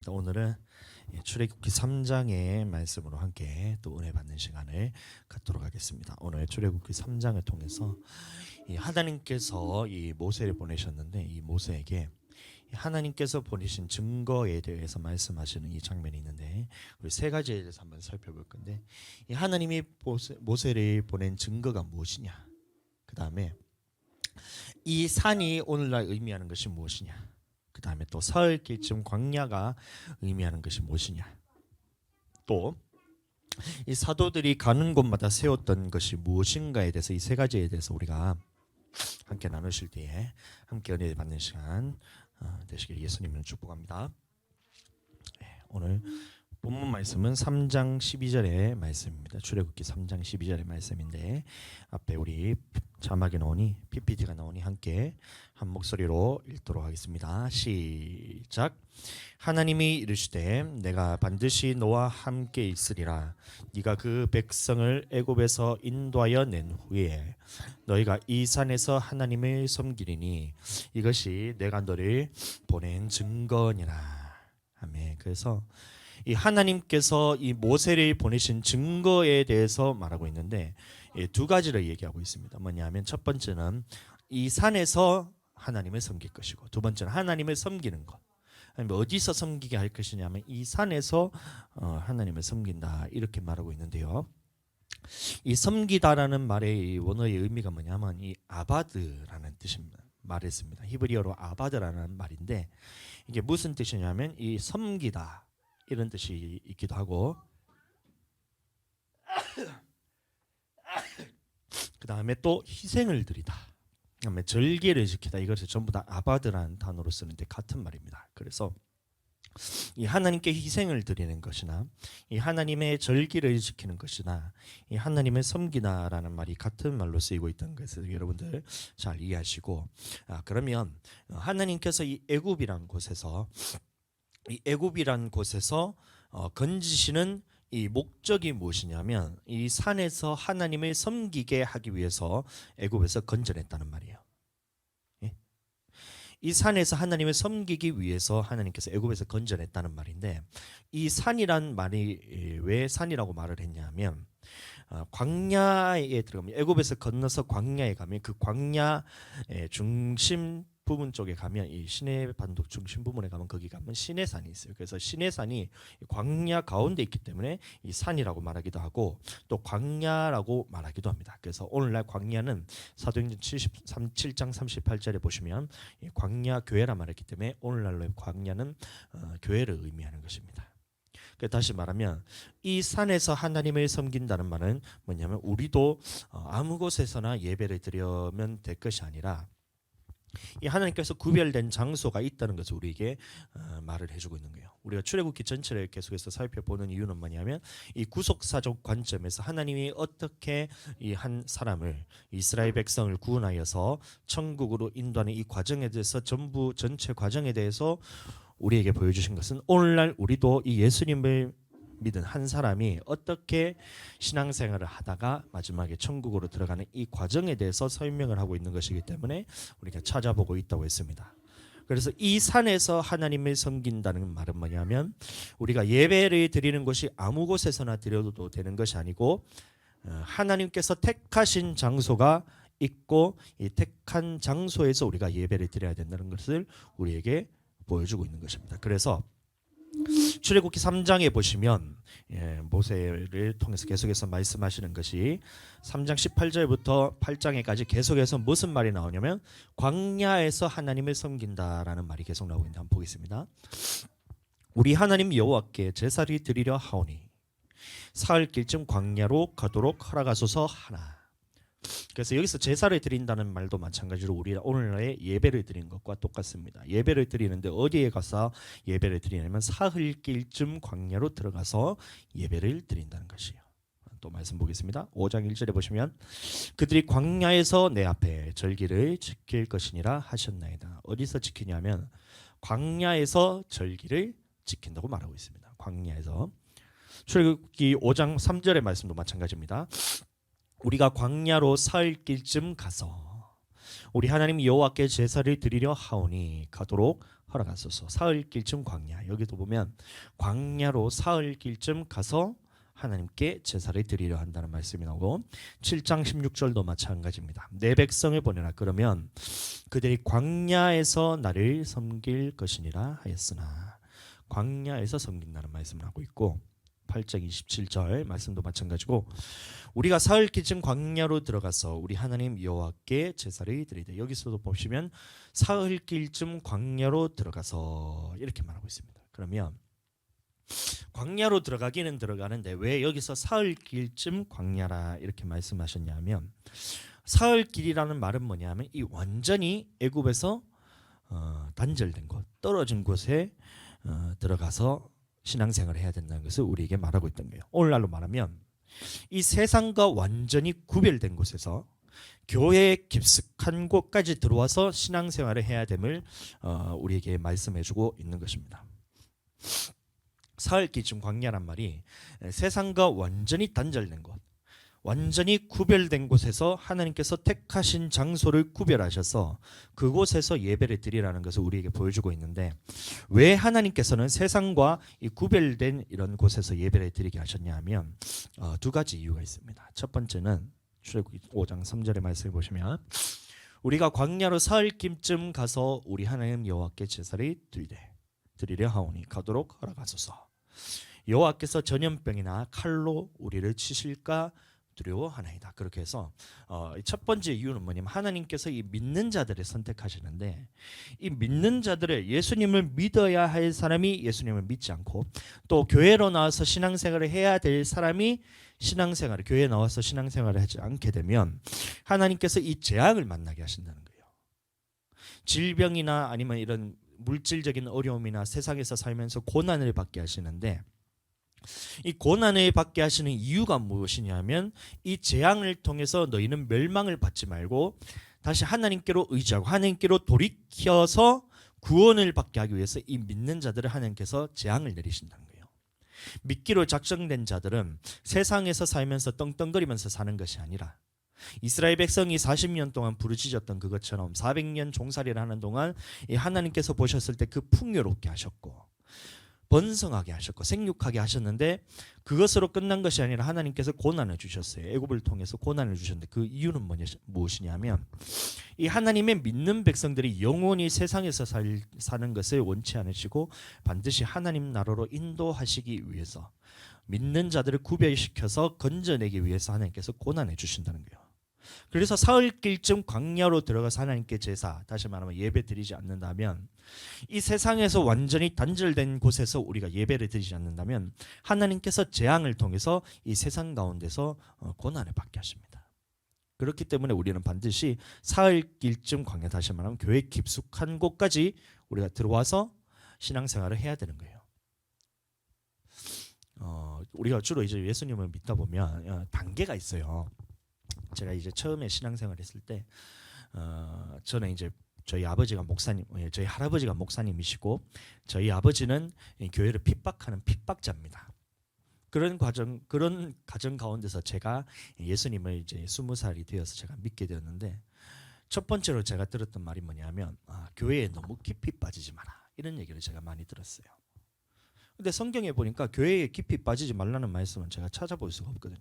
반갑습니다. 오늘은 출애굽기 3장의 말씀으로 함께 또 은혜 받는 시간을 갖도록 하겠습니다. 오늘 출애굽기 3장을 통해서 하나님께서 이 모세를 보내셨는데 이 모세에게 하나님께서 보내신 증거에 대해서 말씀하시는 이 장면이 있는데 우리 세 가지에 대해서 한번 살펴볼 건데 이 하나님이 모세를 보낸 증거가 무엇이냐, 그 다음에 이 산이 오늘날 의미하는 것이 무엇이냐, 그 다음에 또 사흘길쯤 광야가 의미하는 것이 무엇이냐, 또 이 사도들이 가는 곳마다 세웠던 것이 무엇인가에 대해서 이 세 가지에 대해서 우리가 함께 나누실 때에 함께 은혜 받는 시간 되시길 예수님을 축복합니다. 오늘 본문 말씀은 3장 12절의 말씀입니다. 출애굽기 3장 12절의 말씀인데 앞에 우리 자막이 나오니 PPT가 나오니 함께 한 목소리로 읽도록 하겠습니다. 시작. 하나님이 이르시되 내가 반드시 너와 함께 있으리라. 네가 그 백성을 애굽에서 인도하여 낸 후에 너희가 이 산에서 하나님을 섬기리니 이것이 내가 너를 보낸 증거니라. 아멘. 그래서 이 하나님께서 이 모세를 보내신 증거에 대해서 말하고 있는데 두 가지를 얘기하고 있습니다. 뭐냐면 첫 번째는 이 산에서 하나님을 섬길 것이고, 두 번째는 하나님을 섬기는 것. 어디서 섬기게 할 것이냐면 이 산에서 하나님을 섬긴다, 이렇게 말하고 있는데요. 이 섬기다라는 말의 원어의 의미가 뭐냐면 이 아바드라는 뜻입니다. 말했습니다. 히브리어로 아바드라는 말인데 이게 무슨 뜻이냐면 이 섬기다 이런 뜻이 있기도 하고, 그 다음에 또 희생을 드리다, 그다음에 절개를 지키다, 이것을 전부 다 아바드라는 단어로 쓰는데 같은 말입니다. 그래서 이 하나님께 희생을 드리는 것이나 이 하나님의 절기를 지키는 것이나 이 하나님을 섬기다라는 말이 같은 말로 쓰이고 있다는 것을 여러분들 잘 이해하시고, 그러면 하나님께서 이 애굽이란 곳에서 건지시는 이 목적이 무엇이냐면 이 산에서 하나님을 섬기게 하기 위해서 애굽에서 건져냈다는 말이에요. 예? 이 산에서 하나님을 섬기기 위해서 하나님께서 애굽에서 건져냈다는 말인데, 이 산이란 말이 왜 산이라고 말을 했냐면 광야에 들어가면, 애굽에서 건너서 광야에 가면 그 광야의 중심 부분 쪽에 가면 이 시내 반도 중심 부분에 가면 거기 가면 시내산이 있어요. 그래서 시내산이 광야 가운데 있기 때문에 이 산이라고 말하기도 하고 또 광야라고 말하기도 합니다. 그래서 오늘날 광야는 사도행전 7장 38절에 보시면 광야 교회라 말했기 때문에 오늘날로 광야는 교회를 의미하는 것입니다. 다시 말하면 이 산에서 하나님을 섬긴다는 말은 뭐냐면 우리도 아무 곳에서나 예배를 드리면 될 것이 아니라 이 하나님께서 구별된 장소가 있다는 것을 우리에게 말을 해주고 있는 거예요. 우리가 출애굽기 전체를 계속해서 살펴보는 이유는 뭐냐면 이 구속사적 관점에서 하나님이 어떻게 이 한 사람을, 이스라엘 백성을 구원하여서 천국으로 인도하는 이 과정에 대해서, 전체 과정에 대해서 우리에게 보여주신 것은 오늘날 우리도 이 예수님을 믿은 한 사람이 어떻게 신앙생활을 하다가 마지막에 천국으로 들어가는 이 과정에 대해서 설명을 하고 있는 것이기 때문에 우리가 찾아보고 있다고 했습니다. 그래서 이 산에서 하나님을 섬긴다는 말은 뭐냐면 우리가 예배를 드리는 것이 아무 곳에서나 드려도 되는 것이 아니고 하나님께서 택하신 장소가 있고 이 택한 장소에서 우리가 예배를 드려야 된다는 것을 우리에게 보여주고 있는 것입니다. 그래서 출애굽기 3장에 보시면 모세를 통해서 계속해서 말씀하시는 것이 3장 18절부터 8장에까지 계속해서 무슨 말이 나오냐면 광야에서 하나님을 섬긴다라는 말이 계속 나오고 있는데 한번 보겠습니다. 우리 하나님 여호와께 제사를 드리려 하오니 사흘길쯤 광야로 가도록 허락하소서 하나. 그래서 여기서 제사를 드린다는 말도 마찬가지로 우리 오늘날의 예배를 드리는 것과 똑같습니다. 예배를 드리는데 어디에 가서 예배를 드리냐면 사흘길쯤 광야로 들어가서 예배를 드린다는 것이에요. 또 말씀 보겠습니다. 5장 1절에 보시면 그들이 광야에서 내 앞에 절기를 지킬 것이니라 하셨나이다. 어디서 지키냐면 광야에서 절기를 지킨다고 말하고 있습니다. 광야에서. 출애굽기 5장 3절의 말씀도 마찬가지입니다. 우리가 광야로 사흘길쯤 가서 우리 하나님 여호와께 제사를 드리려 하오니 가도록 허락하소서. 사흘길쯤 광야. 여기도 보면 광야로 사흘길쯤 가서 하나님께 제사를 드리려 한다는 말씀이 나오고 7장 16절도 마찬가지입니다. 내 백성을 보내라. 그러면 그들이 광야에서 나를 섬길 것이니라 하였으나 광야에서 섬긴다는 말씀을 하고 있고 8장 27절 말씀도 마찬가지고 우리가 사흘길쯤 광야로 들어가서 우리 하나님 여호와께 제사를 드리되 여기서도 보시면 사흘길쯤 광야로 들어가서 이렇게 말하고 있습니다. 그러면 광야로 들어가기는 들어가는데 왜 여기서 사흘길쯤 광야라 이렇게 말씀하셨냐면 사흘길이라는 말은 뭐냐면 이 완전히 애굽에서 단절된 곳, 떨어진 곳에 들어가서 신앙생활을 해야 된다는 것을 우리에게 말하고 있던 거예요. 오늘날로 말하면 이 세상과 완전히 구별된 곳에서 교회의 깊숙한 곳까지 들어와서 신앙생활을 해야 됨을 우리에게 말씀해주고 있는 것입니다. 사흘길쯤 광야란 말이 세상과 완전히 단절된 곳, 완전히 구별된 곳에서 하나님께서 택하신 장소를 구별하셔서 그곳에서 예배를 드리라는 것을 우리에게 보여주고 있는데 왜 하나님께서는 세상과 이 구별된 이런 곳에서 예배를 드리게 하셨냐 하면 두 가지 이유가 있습니다. 첫 번째는 출애굽기 5장 3절의 말씀을 보시면 우리가 광야로 사흘쯤 가서 우리 하나님 여호와께 제사를 드리려 하오니 가도록 허락하소서. 여호와께서 전염병이나 칼로 우리를 치실까 두려워하나이다. 그렇게 해서 첫 번째 이유는 뭐냐면 하나님께서 이 믿는 자들을 선택하시는데 이 믿는 자들을 예수님을 믿어야 할 사람이 예수님을 믿지 않고 또 교회로 나와서 신앙생활을 해야 될 사람이 교회에 나와서 신앙생활을 하지 않게 되면 하나님께서 이 재앙을 만나게 하신다는 거예요. 질병이나 아니면 이런 물질적인 어려움이나 세상에서 살면서 고난을 받게 하시는데 이 고난을 받게 하시는 이유가 무엇이냐면 이 재앙을 통해서 너희는 멸망을 받지 말고 다시 하나님께로 의지하고 하나님께로 돌이켜서 구원을 받게 하기 위해서 이 믿는 자들을 하나님께서 재앙을 내리신다는 거예요. 믿기로 작정된 자들은 세상에서 살면서 떵떵거리면서 사는 것이 아니라 이스라엘 백성이 40년 동안 부르짖었던 그것처럼 400년 종살이를 하는 동안 이 하나님께서 보셨을 때 그 풍요롭게 하셨고 번성하게 하셨고 생육하게 하셨는데 그것으로 끝난 것이 아니라 하나님께서 고난을 주셨어요. 애굽을 통해서 고난을 주셨는데 그 이유는 무엇이냐면 이 하나님의 믿는 백성들이 영원히 세상에서 사는 것을 원치 않으시고 반드시 하나님 나라로 인도하시기 위해서 믿는 자들을 구별시켜서 건져내기 위해서 하나님께서 고난해 주신다는 거예요. 그래서 사흘길쯤 광야로 들어가서 하나님께 제사, 다시 말하면 예배 드리지 않는다면 이 세상에서 완전히 단절된 곳에서 우리가 예배를 드리지 않는다면 하나님께서 재앙을 통해서 이 세상 가운데서 고난을 받게 하십니다. 그렇기 때문에 우리는 반드시 사흘길쯤 광야, 다시 말하면 교회 깊숙한 곳까지 우리가 들어와서 신앙생활을 해야 되는 거예요. 우리가 주로 이제 예수님을 믿다 보면 단계가 있어요. 제가 이제 처음에 신앙생활 했을 때 저는 이제 저희 아버지가 목사님, 저희 할아버지가 목사님이시고 저희 아버지는 교회를 핍박하는 핍박자입니다. 그런 가정 가운데서 제가 예수님을 이제 20살이 되어서 제가 믿게 되었는데 첫 번째로 제가 들었던 말이 뭐냐면 교회에 너무 깊이 빠지지 마라 이런 얘기를 제가 많이 들었어요. 근데 성경에 보니까 교회에 깊이 빠지지 말라는 말씀은 제가 찾아볼 수가 없거든요.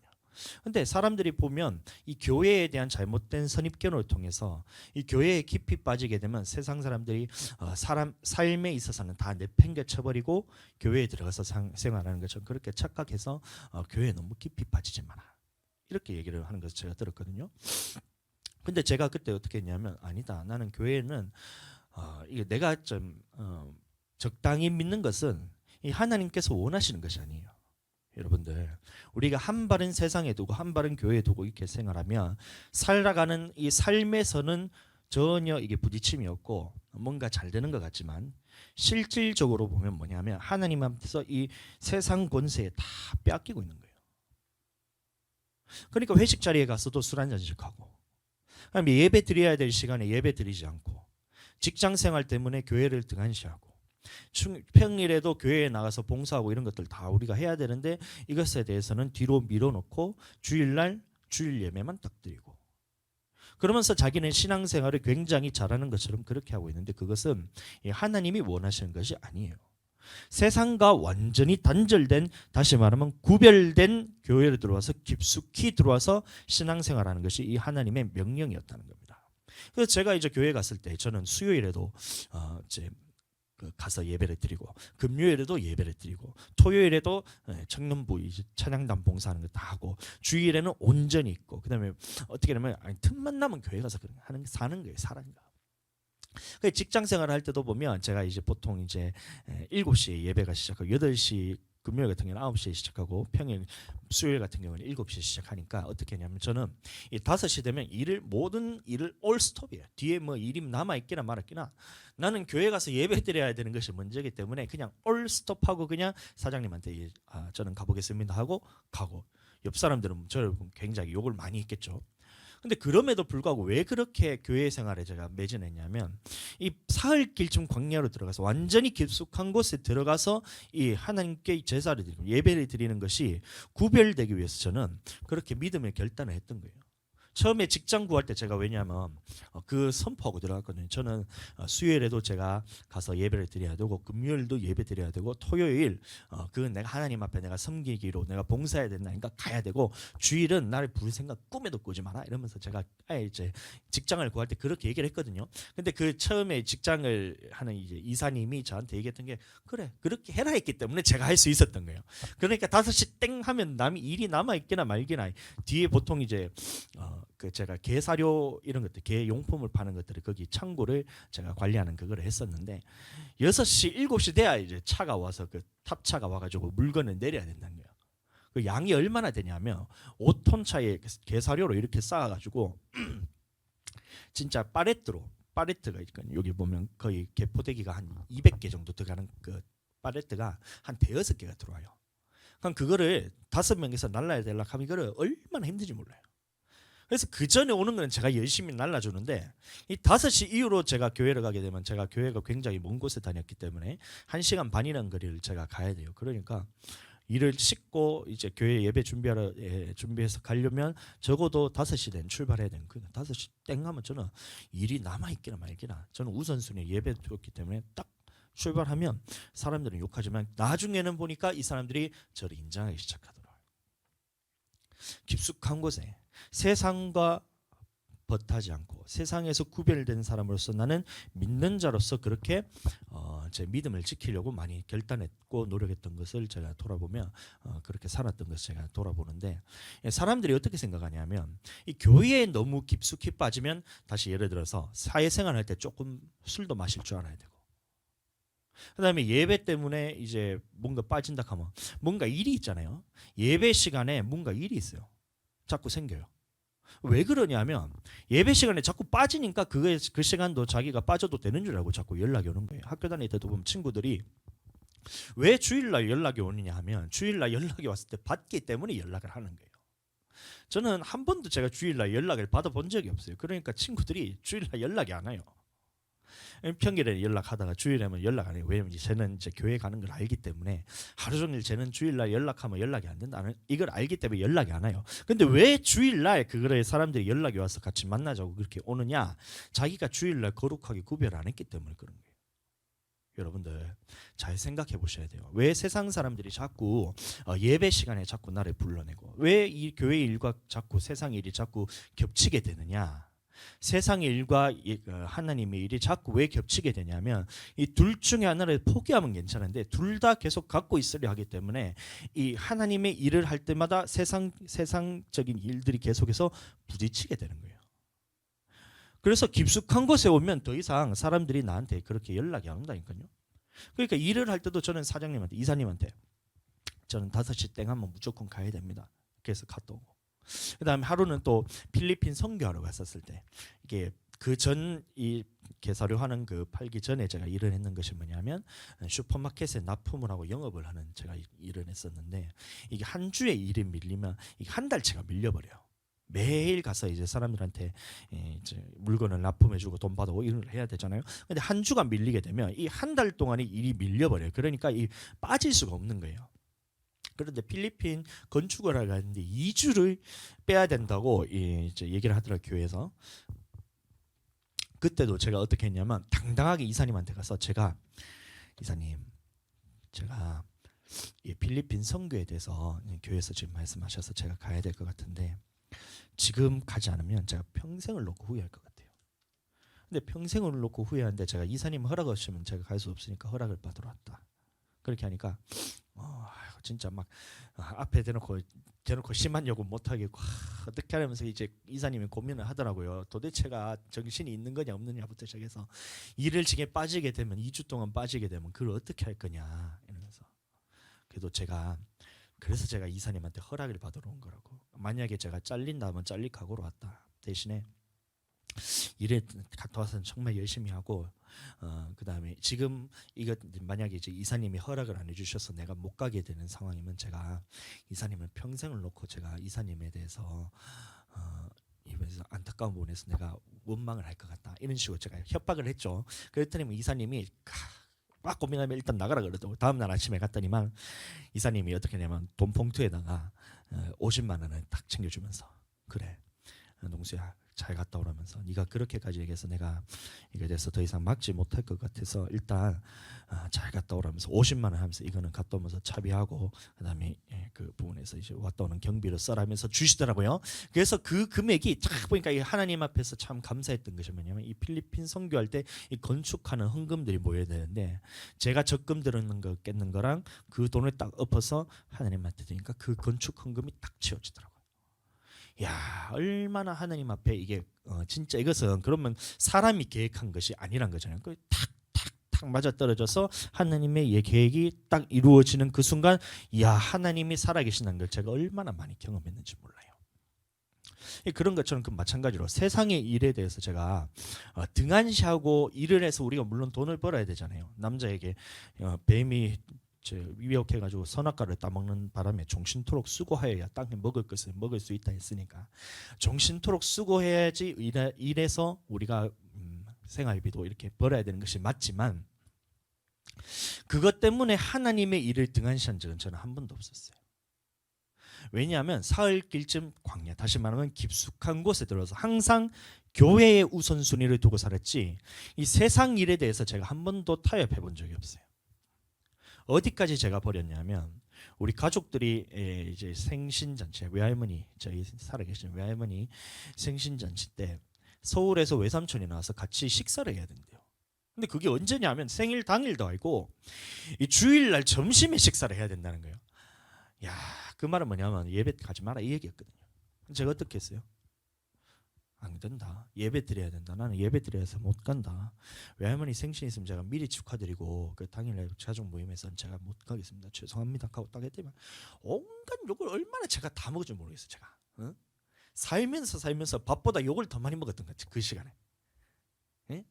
근데 사람들이 보면 이 교회에 대한 잘못된 선입견을 통해서 이 교회에 깊이 빠지게 되면 세상 사람들이 사람 삶에 있어서는 다 내팽개쳐버리고 교회에 들어가서 생활하는 것처럼 그렇게 착각해서 교회에 너무 깊이 빠지지 마라 이렇게 얘기를 하는 것을 제가 들었거든요. 근데 제가 그때 어떻게 했냐면 아니다, 나는 교회는 이게 내가 좀 적당히 믿는 것은 이 하나님께서 원하시는 것이 아니에요. 여러분들, 우리가 한 발은 세상에 두고 한 발은 교회에 두고 이렇게 생활하면 살아가는 이 삶에서는 전혀 이게 부딪힘이 없고 뭔가 잘 되는 것 같지만 실질적으로 보면 뭐냐면 하나님 앞에서 이 세상 권세에 다 빼앗기고 있는 거예요. 그러니까 회식 자리에 가서도 술 한 잔씩 하고 예배 드려야 될 시간에 예배 드리지 않고 직장 생활 때문에 교회를 등한시하고 평일에도 교회에 나가서 봉사하고 이런 것들 다 우리가 해야 되는데 이것에 대해서는 뒤로 밀어놓고 주일날 주일 예배만 딱 드리고 그러면서 자기는 신앙생활을 굉장히 잘하는 것처럼 그렇게 하고 있는데 그것은 하나님이 원하시는 것이 아니에요. 세상과 완전히 단절된, 다시 말하면 구별된 교회를 들어와서 깊숙이 들어와서 신앙생활하는 것이 이 하나님의 명령이었다는 겁니다. 그래서 제가 이제 교회 갔을 때 저는 수요일에도 이제 가서 예배를 드리고, 금요일에도 예배를 드리고, 토요일에도 청년부 이제 찬양단 봉사하는 거 다 하고, 주일에는 온전히 있고, 그다음에 어떻게 되면 틈만 나면 교회 가서 하는 사는 거예요, 사는 거. 직장 생활을 할 때도 보면 제가 이제 보통 이제 7시에 예배가 시작하고 8시, 금요일 같은 경우는 9시에 시작하고 평일 수요일 같은 경우는 7시에 시작하니까 어떻게 하냐면 저는 이 5시 되면 모든 일을 올 스톱이에요. 뒤에 뭐 일이 남아 있기나 말았기나 나는 교회 가서 예배 드려야 되는 것이 먼저이기 때문에 그냥 올 스톱하고 그냥 사장님한테 저는 가보겠습니다 하고 가고, 옆 사람들은 저를 굉장히 욕을 많이 했겠죠. 근데 그럼에도 불구하고 왜 그렇게 교회 생활에 제가 매진했냐면 이 사흘 길쯤 광야로 들어가서 완전히 깊숙한 곳에 들어가서 이 하나님께 제사를 드리고 예배를 드리는 것이 구별되기 위해서 저는 그렇게 믿음의 결단을 했던 거예요. 처음에 직장 구할 때 제가 왜냐하면 그 선포하고 들어갔거든요. 저는 수요일에도 제가 가서 예배를 드려야 되고, 금요일도 예배 드려야 되고, 토요일 그건 내가 하나님 앞에 내가 섬기기로 내가 봉사해야 된다니까 가야 되고, 주일은 나를 부를 생각 꿈에도 꾸지 마라 이러면서 제가 이제 직장을 구할 때 그렇게 얘기를 했거든요. 근데 그 처음에 직장을 하는 이제 이사님이 저한테 얘기했던 게 그래 그렇게 해라 했기 때문에 제가 할 수 있었던 거예요. 그러니까 5시 땡 하면 남이 일이 남아 있기나 말기나 뒤에 보통 이제 그 제가 개 사료 이런 것들, 개 용품을 파는 것들을 거기 창고를 제가 관리하는 그거를 했었는데 6시, 7시 돼야 이제 차가 와서 그 탑차가 와가지고 물건을 내려야 된다는 거예요. 그 양이 얼마나 되냐면 5톤 차에 개 사료로 이렇게 쌓아가지고 진짜 파레트가 있거든요. 여기 보면 거의 개포대기가 한 200개 정도 들어가는 그 파레트가 한 대여섯 개가 들어와요. 그럼 그거를 5명이서 날라야 되려고 하면 이거를 얼마나 힘든지 몰라요. 그래서 그 전에 오는 건 제가 열심히 날라주는데 이 5시 이후로 제가 교회를 가게 되면 제가 교회가 굉장히 먼 곳에 다녔기 때문에 1시간 반이라는 거리를 제가 가야 돼요. 그러니까 일을 씻고 이제 교회 예배 준비해서 가려면 적어도 5시 된 출발해야 되는 거예요. 5시 땡 하면 저는 일이 남아있기나 말기나 저는 우선순위에 예배 줬기 때문에 딱 출발하면 사람들은 욕하지만 나중에는 보니까 이 사람들이 저를 인정하기 시작하더라고요. 깊숙한 곳에 세상과 벗하지 않고 세상에서 구별된 사람으로서 나는 믿는 자로서 그렇게 제 믿음을 지키려고 많이 결단했고 노력했던 것을 제가 돌아보면 그렇게 살았던 것을 제가 돌아보는데, 사람들이 어떻게 생각하냐면 이 교회에 너무 깊숙이 빠지면 다시 예를 들어서 사회생활할 때 조금 술도 마실 줄 알아야 되고, 그다음에 예배 때문에 이제 뭔가 빠진다 하면 뭔가 일이 있잖아요. 예배 시간에 뭔가 일이 있어요. 자꾸 생겨요. 왜 그러냐면 예배 시간에 자꾸 빠지니까 그 시간도 자기가 빠져도 되는 줄 알고 자꾸 연락이 오는 거예요. 학교 다닐 때도 보면 친구들이 왜 주일날 연락이 오느냐 하면 주일날 연락이 왔을 때 받기 때문에 연락을 하는 거예요. 저는 한 번도 제가 주일날 연락을 받아본 적이 없어요. 그러니까 친구들이 주일날 연락이 안 와요. 평일에 연락하다가 주일에만 연락 안 해요. 왜냐면 쟤는 이제 교회 가는 걸 알기 때문에 하루 종일 쟤는 주일날 연락하면 연락이 안 된다는 이걸 알기 때문에 연락이 안 와요. 근데 왜 주일날 그거를 사람들이 연락이 와서 같이 만나자고 그렇게 오느냐? 자기가 주일날 거룩하게 구별 안 했기 때문에 그런 거예요. 여러분들 잘 생각해 보셔야 돼요. 왜 세상 사람들이 자꾸 예배 시간에 자꾸 나를 불러내고 왜 이 교회 일과 자꾸 세상 일이 자꾸 겹치게 되느냐? 세상의 일과 하나님의 일이 자꾸 왜 겹치게 되냐면 이 둘 중에 하나를 포기하면 괜찮은데 둘 다 계속 갖고 있으려 하기 때문에 이 하나님의 일을 할 때마다 세상적인 일들이 계속해서 부딪히게 되는 거예요. 그래서 깊숙한 곳에 오면 더 이상 사람들이 나한테 그렇게 연락이 안 온다니까요. 그러니까 일을 할 때도 저는 사장님한테, 이사님한테 저는 5시 땡 하면 무조건 가야 됩니다. 그래서 갔다 오고, 그다음에 하루는 또 필리핀 선교하러 갔었을 때 이게 그 전 이 개사료 하는 그 팔기 전에 제가 일을 했는 것이 뭐냐면 슈퍼마켓에 납품을 하고 영업을 하는 제가 일을 했었는데 이게 한 주에 일이 밀리면 이게 한 달치가 밀려버려요. 매일 가서 이제 사람들한테 이제 물건을 납품해주고 돈 받아오고 일을 해야 되잖아요. 근데 한 주가 밀리게 되면 이 한 달 동안의 일이 밀려버려요. 그러니까 이 빠질 수가 없는 거예요. 그런데 필리핀 건축을 하러 가는데 2주를 빼야 된다고 이제 얘기를 하더라고요, 교회에서. 그때도 제가 어떻게 했냐면 당당하게 이사님한테 가서 제가 이사님, 제가 이 필리핀 선교에 대해서 교회에서 지금 말씀하셔서 제가 가야 될 것 같은데 지금 가지 않으면 제가 평생을 놓고 후회할 것 같아요. 근데 평생을 놓고 후회하는데 제가 이사님 허락 없으면 제가 갈 수 없으니까 허락을 받으러 왔다. 그렇게 하니까 진짜 막 앞에 대놓고 심한 요구 못 하겠고 어떻게 하면서 이제 이사님이 고민을 하더라고요. 도대체가 정신이 있는 거냐 없느냐부터 시작해서 일을 지게 빠지게 되면 2주 동안 빠지게 되면 그걸 어떻게 할 거냐 이러면서. 그래서 제가 이사님한테 허락을 받으러 온 거라고. 만약에 제가 잘린다면 잘릴 각오로 왔다. 대신에 일에 갔다 와서는 정말 열심히 하고 그다음에 지금 이거 만약에 이제 이사님이 허락을 안 해주셔서 내가 못 가게 되는 상황이면 제가 이사님을 평생을 놓고 제가 이사님에 대해서 이번에서 안타까운 부분에서 내가 원망을 할 것 같다 이런 식으로 제가 협박을 했죠. 그랬더니 이사님이 막 고민하면 일단 나가라 그러더라고. 다음날 아침에 갔더니만 이사님이 어떻게 하냐면 돈 봉투에다가 50만 원을 딱 챙겨주면서 그래 농수야 잘 갔다 오라면서 네가 그렇게까지 얘기해서 내가 이거에 대해서 더 이상 막지 못할 것 같아서 일단 잘 갔다 오라면서 50만 원 하면서 이거는 갔다 오면서 차비하고 그다음에 그 부분에서 이제 왔다 오는 경비를 써라면서 주시더라고요. 그래서 그 금액이 딱 보니까 이 하나님 앞에서 참 감사했던 것이 뭐냐면 이 필리핀 선교할 때 이 건축하는 헌금들이 모여야 되는데 제가 적금 들었는 거 깼는 거랑 그 돈을 딱 엎어서 하나님한테 드리니까 그 건축 헌금이 딱 채워지더라고요. 야, 얼마나 하나님 앞에 이게 진짜 이것은 그러면 사람이 계획한 것이 아니란 거잖아요. 그 탁탁탁 맞아 떨어져서 하나님의 계획이 딱 이루어지는 그 순간, 야, 하나님이 살아계신다는 걸 제가 얼마나 많이 경험했는지 몰라요. 그런 것처럼 그 마찬가지로 세상의 일에 대해서 제가 등한시하고 일을 해서 우리가 물론 돈을 벌어야 되잖아요. 남자에게 뱀이 위협해가지고 선악과를 따먹는 바람에 종신토록 수고하여야 땅에 먹을 것을 먹을 수 있다 했으니까 종신토록 수고해야지 일해서 우리가 생활비도 이렇게 벌어야 되는 것이 맞지만 그것 때문에 하나님의 일을 등한시한 적은 저는 한 번도 없었어요. 왜냐하면 사흘길쯤 광야, 다시 말하면 깊숙한 곳에 들어서 항상 교회의 우선순위를 두고 살았지 이 세상 일에 대해서 제가 한 번도 타협해 본 적이 없어요. 어디까지 제가 버렸냐면 우리 가족들이 이제 생신잔치, 외할머니, 저희 살아계신 외할머니 생신잔치 때 서울에서 외삼촌이 나와서 같이 식사를 해야 된대요. 근데 그게 언제냐면 생일 당일도 아니고 이 주일날 점심에 식사를 해야 된다는 거예요. 야, 그 말은 뭐냐면 예배 가지 마라 이 얘기였거든요. 제가 어떻게 했어요? 안 된다. 예배 드려야 된다. 나는 예배 드려서 못 간다. 외할머니 생신 있으면 제가 미리 축하드리고 그 당일날 가족 모임에서는 제가 못 가겠습니다. 죄송합니다. 하고 딱 했더니 온갖 욕을 얼마나 제가 다 먹을 줄 모르겠어요. 제가 살면서 밥보다 욕을 더 많이 먹었던 것 같아요. 그 시간에. 예?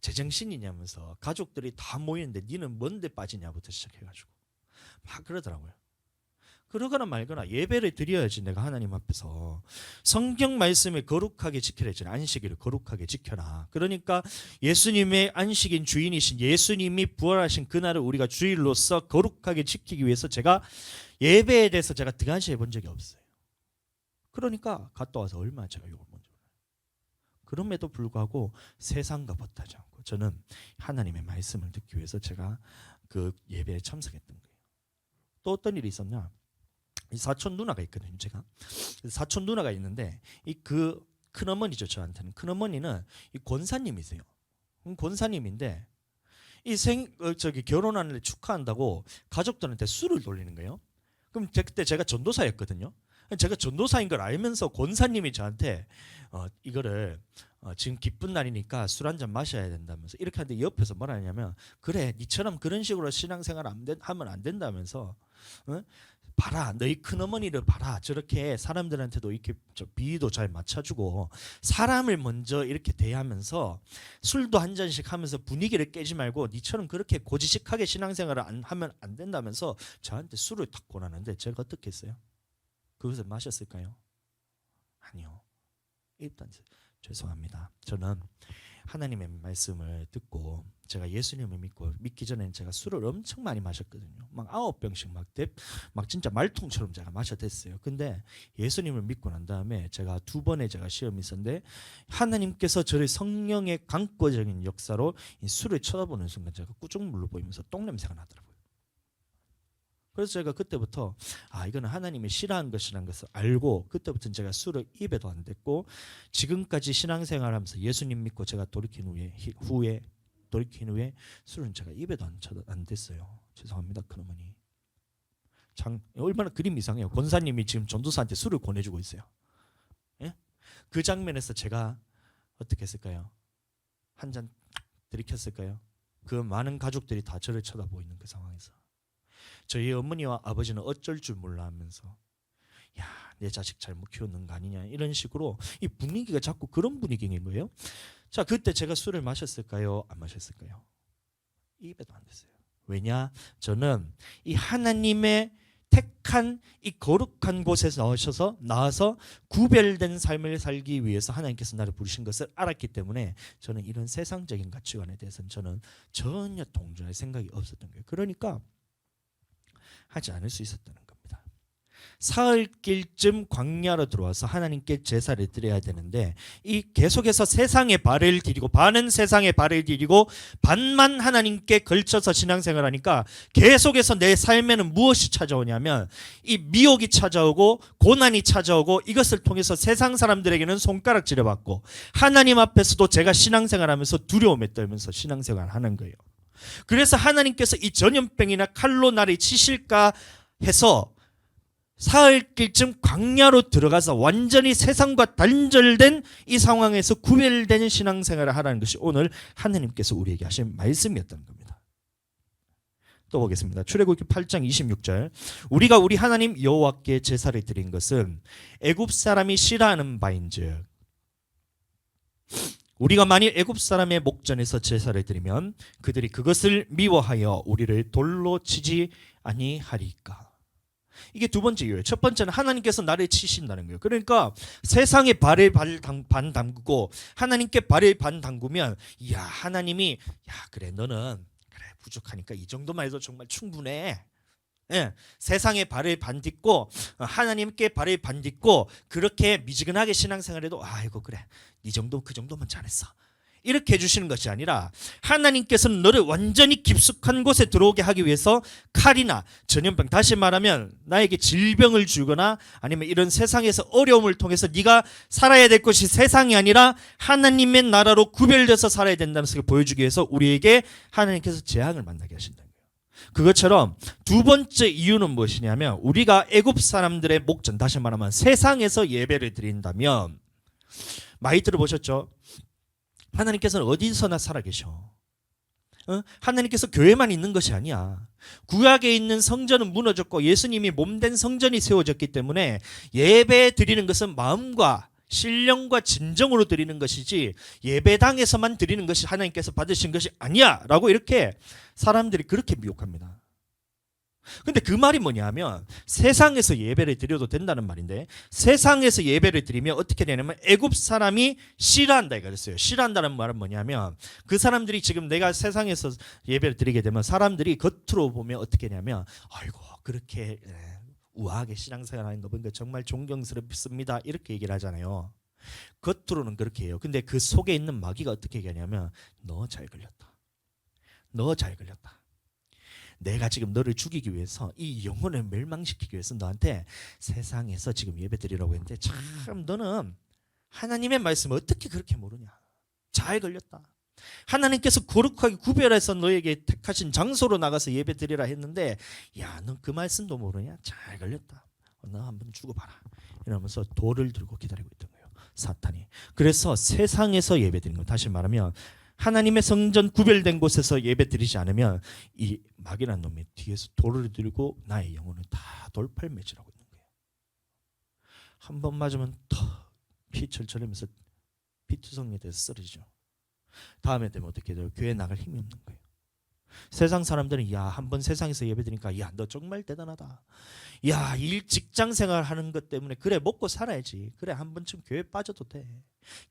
제정신이냐면서 가족들이 다 모이는데 니는 뭔데 빠지냐부터 시작해가지고 막 그러더라고요. 그러거나 말거나 예배를 드려야지 내가 하나님 앞에서 성경 말씀에 거룩하게 지켜야 되잖아요. 안식일을 거룩하게 지켜라. 그러니까 예수님의 안식인 주인이신 예수님이 부활하신 그날을 우리가 주일로서 거룩하게 지키기 위해서 제가 예배에 대해서 제가 등한시해 본 적이 없어요. 그러니까 갔다 와서 얼마나 제가 욕을 먼저 그럼에도 불구하고 세상과 버타지 않고 저는 하나님의 말씀을 듣기 위해서 제가 그 예배에 참석했던 거예요. 또 어떤 일이 있었냐? 이 사촌 누나가 있거든요. 제가 사촌 누나가 있는데 이 그 큰어머니죠. 저한테는 큰어머니는 이 권사님이세요. 권사님인데 이 결혼하는 날 축하한다고 가족들한테 술을 돌리는 거예요. 그럼 그때 제가 전도사였거든요. 제가 전도사인 걸 알면서 권사님이 저한테 이거를 지금 기쁜 날이니까 술 한잔 마셔야 된다면서 이렇게 하는데 옆에서 뭐라 하냐면 그래 니처럼 그런 식으로 신앙생활 하면 안 된다면서 봐라 너희 큰어머니를 봐라 저렇게 사람들한테도 이렇게 비위도 잘 맞춰주고 사람을 먼저 이렇게 대하면서 술도 한 잔씩 하면서 분위기를 깨지 말고 니처럼 그렇게 고지식하게 신앙생활을 하면 안 된다면서 저한테 술을 탁 권하는데 제가 어떻게 했어요? 그것을 마셨을까요? 아니요. 일단 죄송합니다. 저는 하나님의 말씀을 듣고 제가 예수님을 믿기 전에는 제가 술을 엄청 많이 마셨거든요. 막 9병씩 막 진짜 말통처럼 제가 마셔댔어요. 근데 예수님을 믿고 난 다음에 제가 2번의 제가 시험이 있었는데 하나님께서 저를 성령의 강권적인 역사로 이 술을 쳐다보는 순간 제가 꾸중물로 보이면서 똥냄새가 나더라고요. 그래서 제가 그때부터 이거는 하나님이 싫어하는 것이라는 것을 알고 그때부터는 제가 술을 입에도 안 댔고 지금까지 신앙생활하면서 예수님 믿고 제가 돌이킨 후에 술은 제가 입에도 안 댔어요. 죄송합니다, 큰어머니. 얼마나 그림 이상해요. 권사님이 지금 전도사한테 술을 권해주고 있어요. 예? 그 장면에서 제가 어떻게 했을까요? 한 잔 들이켰을까요? 그 많은 가족들이 다 저를 쳐다보이는 그 상황에서 저희 어머니와 아버지는 어쩔 줄 몰라 하면서 야, 내 자식 잘못 키웠는 거 아니냐 이런 식으로 이 분위기가 자꾸 그런 분위기인 거예요. 자, 그때 제가 술을 마셨을까요? 안 마셨을까요? 입에도 안 됐어요. 왜냐? 저는 이 하나님의 택한 이 거룩한 곳에서 나와서 구별된 삶을 살기 위해서 하나님께서 나를 부르신 것을 알았기 때문에 저는 이런 세상적인 가치관에 대해서는 저는 전혀 동조할 생각이 없었던 거예요. 그러니까 하지 않을 수 있었다는 겁니다. 사흘길쯤 광야로 들어와서 하나님께 제사를 드려야 되는데 이 계속해서 세상에 발을 디디고 반은 세상에 발을 디디고 반만 하나님께 걸쳐서 신앙생활하니까 계속해서 내 삶에는 무엇이 찾아오냐면 이 미혹이 찾아오고 고난이 찾아오고 이것을 통해서 세상 사람들에게는 손가락질을 받고 하나님 앞에서도 제가 신앙생활하면서 두려움에 떨면서 신앙생활하는 거예요. 그래서 하나님께서 이 전염병이나 칼로 나를 치실까 해서 사흘길쯤 광야로 들어가서 완전히 세상과 단절된 이 상황에서 구별되는 신앙생활을 하라는 것이 오늘 하나님께서 우리에게 하신 말씀이었던 겁니다. 또 보겠습니다. 출애굽기 8장 26절 우리가 우리 하나님 여호와께 제사를 드린 것은 애굽 사람이 싫어하는 바인즉 우리가 만일 애굽 사람의 목전에서 제사를 드리면 그들이 그것을 미워하여 우리를 돌로 치지 아니하리까. 이게 두 번째 이유예요. 첫 번째는 하나님께서 나를 치신다는 거예요. 그러니까 세상에 발을 반 담그고 하나님께 발을 반 담그면 야 하나님이 야 그래 너는 그래 부족하니까 이 정도만 해도 정말 충분해. 예, 세상에 발을 반 딛고 하나님께 발을 반 딛고 그렇게 미지근하게 신앙생활해도 아이고 그래 이 정도 그 정도면 잘했어 이렇게 해주시는 것이 아니라 하나님께서는 너를 완전히 깊숙한 곳에 들어오게 하기 위해서 칼이나 전염병 다시 말하면 나에게 질병을 주거나 아니면 이런 세상에서 어려움을 통해서 네가 살아야 될 것이 세상이 아니라 하나님의 나라로 구별돼서 살아야 된다는 것을 보여주기 위해서 우리에게 하나님께서 재앙을 만나게 하신다. 그것처럼 두 번째 이유는 무엇이냐면 우리가 애굽 사람들의 목전 다시 말하면 세상에서 예배를 드린다면 많이 들어보셨죠? 하나님께서는 어디서나 살아계셔. 하나님께서 교회만 있는 것이 아니야. 구약에 있는 성전은 무너졌고 예수님이 몸된 성전이 세워졌기 때문에 예배 드리는 것은 마음과 신령과 진정으로 드리는 것이지 예배당에서만 드리는 것이 하나님께서 받으신 것이 아니야 라고 이렇게 사람들이 그렇게 미혹합니다. 근데 그 말이 뭐냐면 세상에서 예배를 드려도 된다는 말인데 세상에서 예배를 드리면 어떻게 되냐면 애굽 사람이 싫어한다 그랬어요. 싫어한다는 말은 뭐냐면 그 사람들이 지금 내가 세상에서 예배를 드리게 되면 사람들이 겉으로 보면 어떻게 되냐면 아이고 그렇게 우아하게 신앙생활하는 거 보니까 정말 존경스럽습니다 이렇게 얘기를 하잖아요. 겉으로는 그렇게 해요. 근데 그 속에 있는 마귀가 어떻게 얘기하냐면 너 잘 걸렸다. 너 잘 걸렸다. 내가 지금 너를 죽이기 위해서 이 영혼을 멸망시키기 위해서 너한테 세상에서 지금 예배드리라고 했는데 참 너는 하나님의 말씀을 어떻게 그렇게 모르냐. 잘 걸렸다. 하나님께서 거룩하게 구별해서 너에게 택하신 장소로 나가서 예배드리라 했는데 야, 너 그 말씀도 모르냐? 잘 걸렸다. 너 한번 죽어봐라. 이러면서 돌을 들고 기다리고 있던 거예요. 사탄이. 그래서 세상에서 예배드리는 거 다시 말하면 하나님의 성전 구별된 곳에서 예배드리지 않으면 이 마귀라는 놈이 뒤에서 돌을 들고 나의 영혼을 다 돌팔매질하고 있는 거예요. 한 번 맞으면 더 피 철철하면서 피투성이 돼서 쓰러지죠. 다음에 되면 어떻게 돼요? 교회 나갈 힘이 없는 거예요. 세상 사람들은 야, 한번 세상에서 예배드리니까 야, 너 정말 대단하다. 야, 직장 생활 하는 것 때문에 그래 먹고 살아야지. 그래 한 번쯤 교회 빠져도 돼.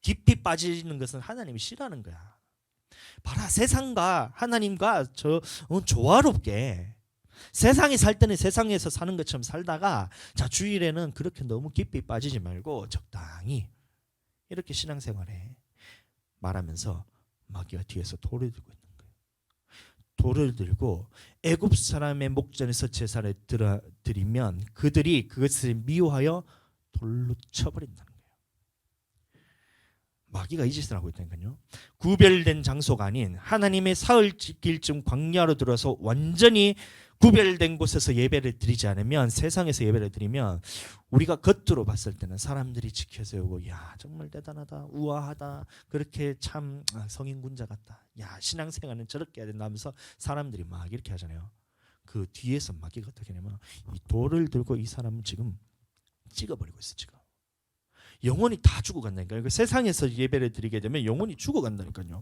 깊이 빠지는 것은 하나님이 싫어하는 거야. 봐라, 세상과 하나님과 조화롭게 세상에 살 때는 세상에서 사는 것처럼 살다가 자, 주일에는 그렇게 너무 깊이 빠지지 말고 적당히 이렇게 신앙생활해 말하면서 마귀가 뒤에서 돌을 들고 있는 거예요. 돌을 들고 애굽 사람의 목전에서 제사를 드리면 그들이 그것을 미워하여 돌로 쳐버린다는 거예요. 마귀가 이 짓을 하고 있다니까요. 구별된 장소가 아닌 하나님의 사흘 지킬 쯤 광야로 들어서 완전히 구별된 곳에서 예배를 드리지 않으면, 세상에서 예배를 드리면 우리가 겉으로 봤을 때는 사람들이 지켜세우고 야, 정말 대단하다, 우아하다, 그렇게 참 성인군자 같다, 야, 신앙생활은 저렇게 해야 된다 하면서 사람들이 막 이렇게 하잖아요. 그 뒤에서 마귀가 어떻게 하냐면 이 돌을 들고 이 사람은 지금 찍어버리고 있어. 지금 영혼이 다 죽어간다니까요. 세상에서 예배를 드리게 되면 영혼이 죽어간다니까요.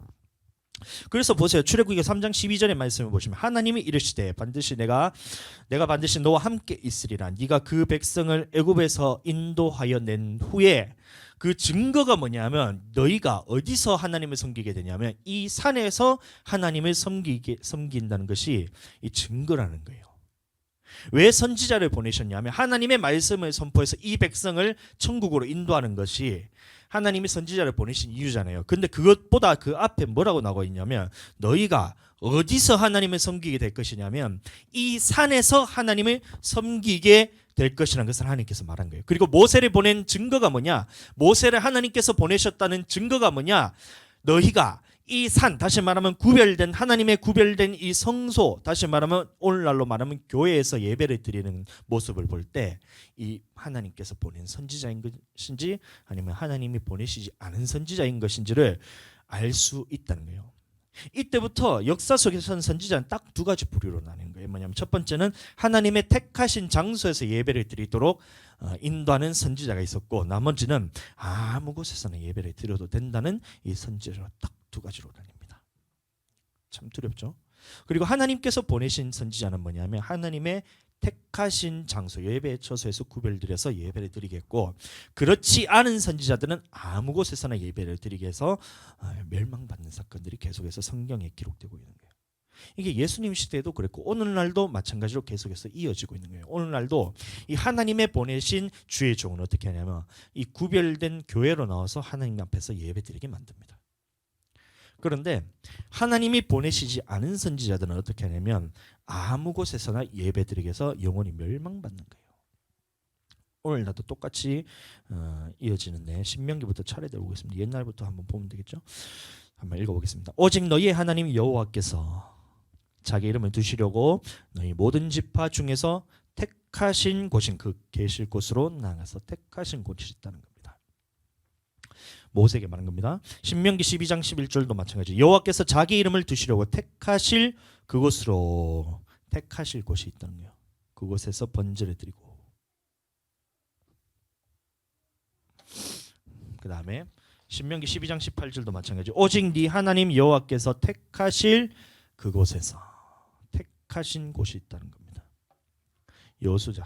그래서 보세요. 출애굽기 3장 12절의 말씀을 보시면 하나님이 이르시되 반드시 내가 반드시 너와 함께 있으리라. 네가 그 백성을 애굽에서 인도하여 낸 후에, 그 증거가 뭐냐면 너희가 어디서 하나님을 섬기게 되냐면 이 산에서 하나님을 섬긴다는 것이 이 증거라는 거예요. 왜 선지자를 보내셨냐면 하나님의 말씀을 선포해서 이 백성을 천국으로 인도하는 것이 하나님이 선지자를 보내신 이유잖아요. 근데 그것보다 그 앞에 뭐라고 나와 있냐면 너희가 어디서 하나님을 섬기게 될 것이냐면 이 산에서 하나님을 섬기게 될 것이라는 것을 하나님께서 말한 거예요. 그리고 모세를 보낸 증거가 뭐냐? 모세를 하나님께서 보내셨다는 증거가 뭐냐? 너희가 이 산, 다시 말하면 구별된, 하나님의 구별된 이 성소, 다시 말하면 오늘날로 말하면 교회에서 예배를 드리는 모습을 볼 때 이 하나님께서 보낸 선지자인 것인지 아니면 하나님이 보내시지 않은 선지자인 것인지를 알 수 있다는 거예요. 이때부터 역사 속에서는 선지자는 딱 두 가지 부류로 나뉘는 거예요. 뭐냐면 첫 번째는 하나님의 택하신 장소에서 예배를 드리도록 인도하는 선지자가 있었고, 나머지는 아무 곳에서나 예배를 드려도 된다는 이 선지자로 딱 두 가지로 나뉩니다. 참 두렵죠. 그리고 하나님께서 보내신 선지자는 뭐냐면 하나님의 택하신 장소, 예배 처소에서 구별드려서 예배를 드리겠고, 그렇지 않은 선지자들은 아무 곳에서나 예배를 드리게 해서 멸망받는 사건들이 계속해서 성경에 기록되고 있는 거예요. 이게 예수님 시대에도 그랬고 오늘날도 마찬가지로 계속해서 이어지고 있는 거예요. 오늘날도 이 하나님의 보내신 주의 종은 어떻게 하냐면 이 구별된 교회로 나와서 하나님 앞에서 예배드리게 만듭니다. 그런데 하나님이 보내시지 않은 선지자들은 어떻게 하냐면 아무 곳에서나 예배드리게 해서 영혼이 멸망받는 거예요. 오늘날도 똑같이 이어지는데 신명기부터 차례대로 보겠습니다. 옛날부터 한번 보면 되겠죠. 한번 읽어보겠습니다. 오직 너희의 하나님 여호와께서 자기 이름을 두시려고 너희 모든 지파 중에서 택하신 곳인 그 계실 곳으로 나가서 택하신 곳이 있다는 겁니다. 모세에게 말한 겁니다. 신명기 12장 11절도 마찬가지. 여호와께서 자기 이름을 두시려고 택하실 그곳으로, 택하실 곳이 있다는 거예요. 그곳에서 번제를 드리고, 그 다음에 신명기 12장 18절도 마찬가지. 오직 네 하나님 여호와께서 택하실 그곳에서, 택하신 곳이 있다는 겁니다. 여수자,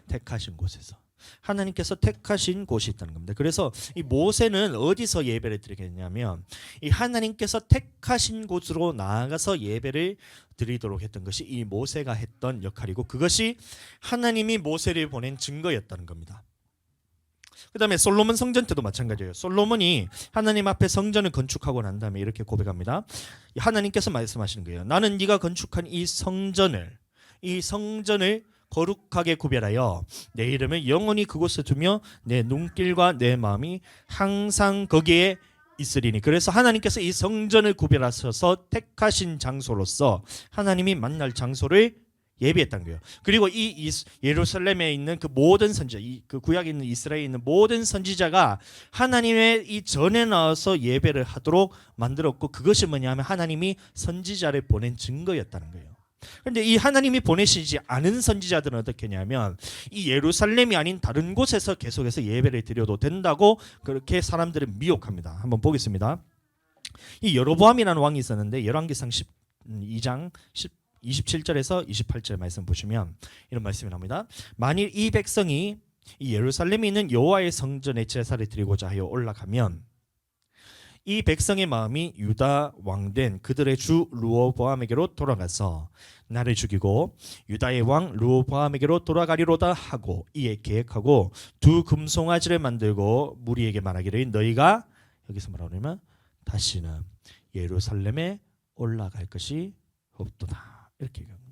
택하신 곳에서 하나님께서 택하신 곳이 있다는 겁니다. 그래서 이 모세는 어디서 예배를 드리게 되냐면 이 하나님께서 택하신 곳으로 나아가서 예배를 드리도록 했던 것이 이 모세가 했던 역할이고, 그것이 하나님이 모세를 보낸 증거였다는 겁니다. 그 다음에 솔로몬 성전 때도 마찬가지예요. 솔로몬이 하나님 앞에 성전을 건축하고 난 다음에 이렇게 고백합니다. 하나님께서 말씀하시는 거예요. 나는 네가 건축한 이 성전을 거룩하게 구별하여 내 이름을 영원히 그곳에 두며 내 눈길과 내 마음이 항상 거기에 있으리니. 그래서 하나님께서 이 성전을 구별하셔서 택하신 장소로서 하나님이 만날 장소를 예비했던 거예요. 그리고 이 예루살렘에 있는 그 모든 선지자, 그 구약에 있는 이스라엘에 있는 모든 선지자가 하나님의 이 전에 나와서 예배를 하도록 만들었고, 그것이 뭐냐면 하나님이 선지자를 보낸 증거였다는 거예요. 그런데 이 하나님이 보내시지 않은 선지자들은 어떻게 하냐면 이 예루살렘이 아닌 다른 곳에서 계속해서 예배를 드려도 된다고 그렇게 사람들을 미혹합니다. 한번 보겠습니다. 이 여로보암이라는 왕이 있었는데 열왕기상 12장 27절에서 28절 말씀 보시면 이런 말씀이 나옵니다. 만일 이 백성이 이 예루살렘에 있는 여호와의 성전에 제사를 드리고자 하여 올라가면 이 백성의 마음이 유다 왕된 그들의 주 르호보암에게로 돌아가서 나를 죽이고 유다의 왕 르호보암에게로 돌아가리로다 하고 이에 계획하고 두 금송아지를 만들고 무리에게 말하기를 너희가 여기서 뭐라고 하냐면 다시는 예루살렘에 올라갈 것이 없도다 이렇게 얘기하는 거예요.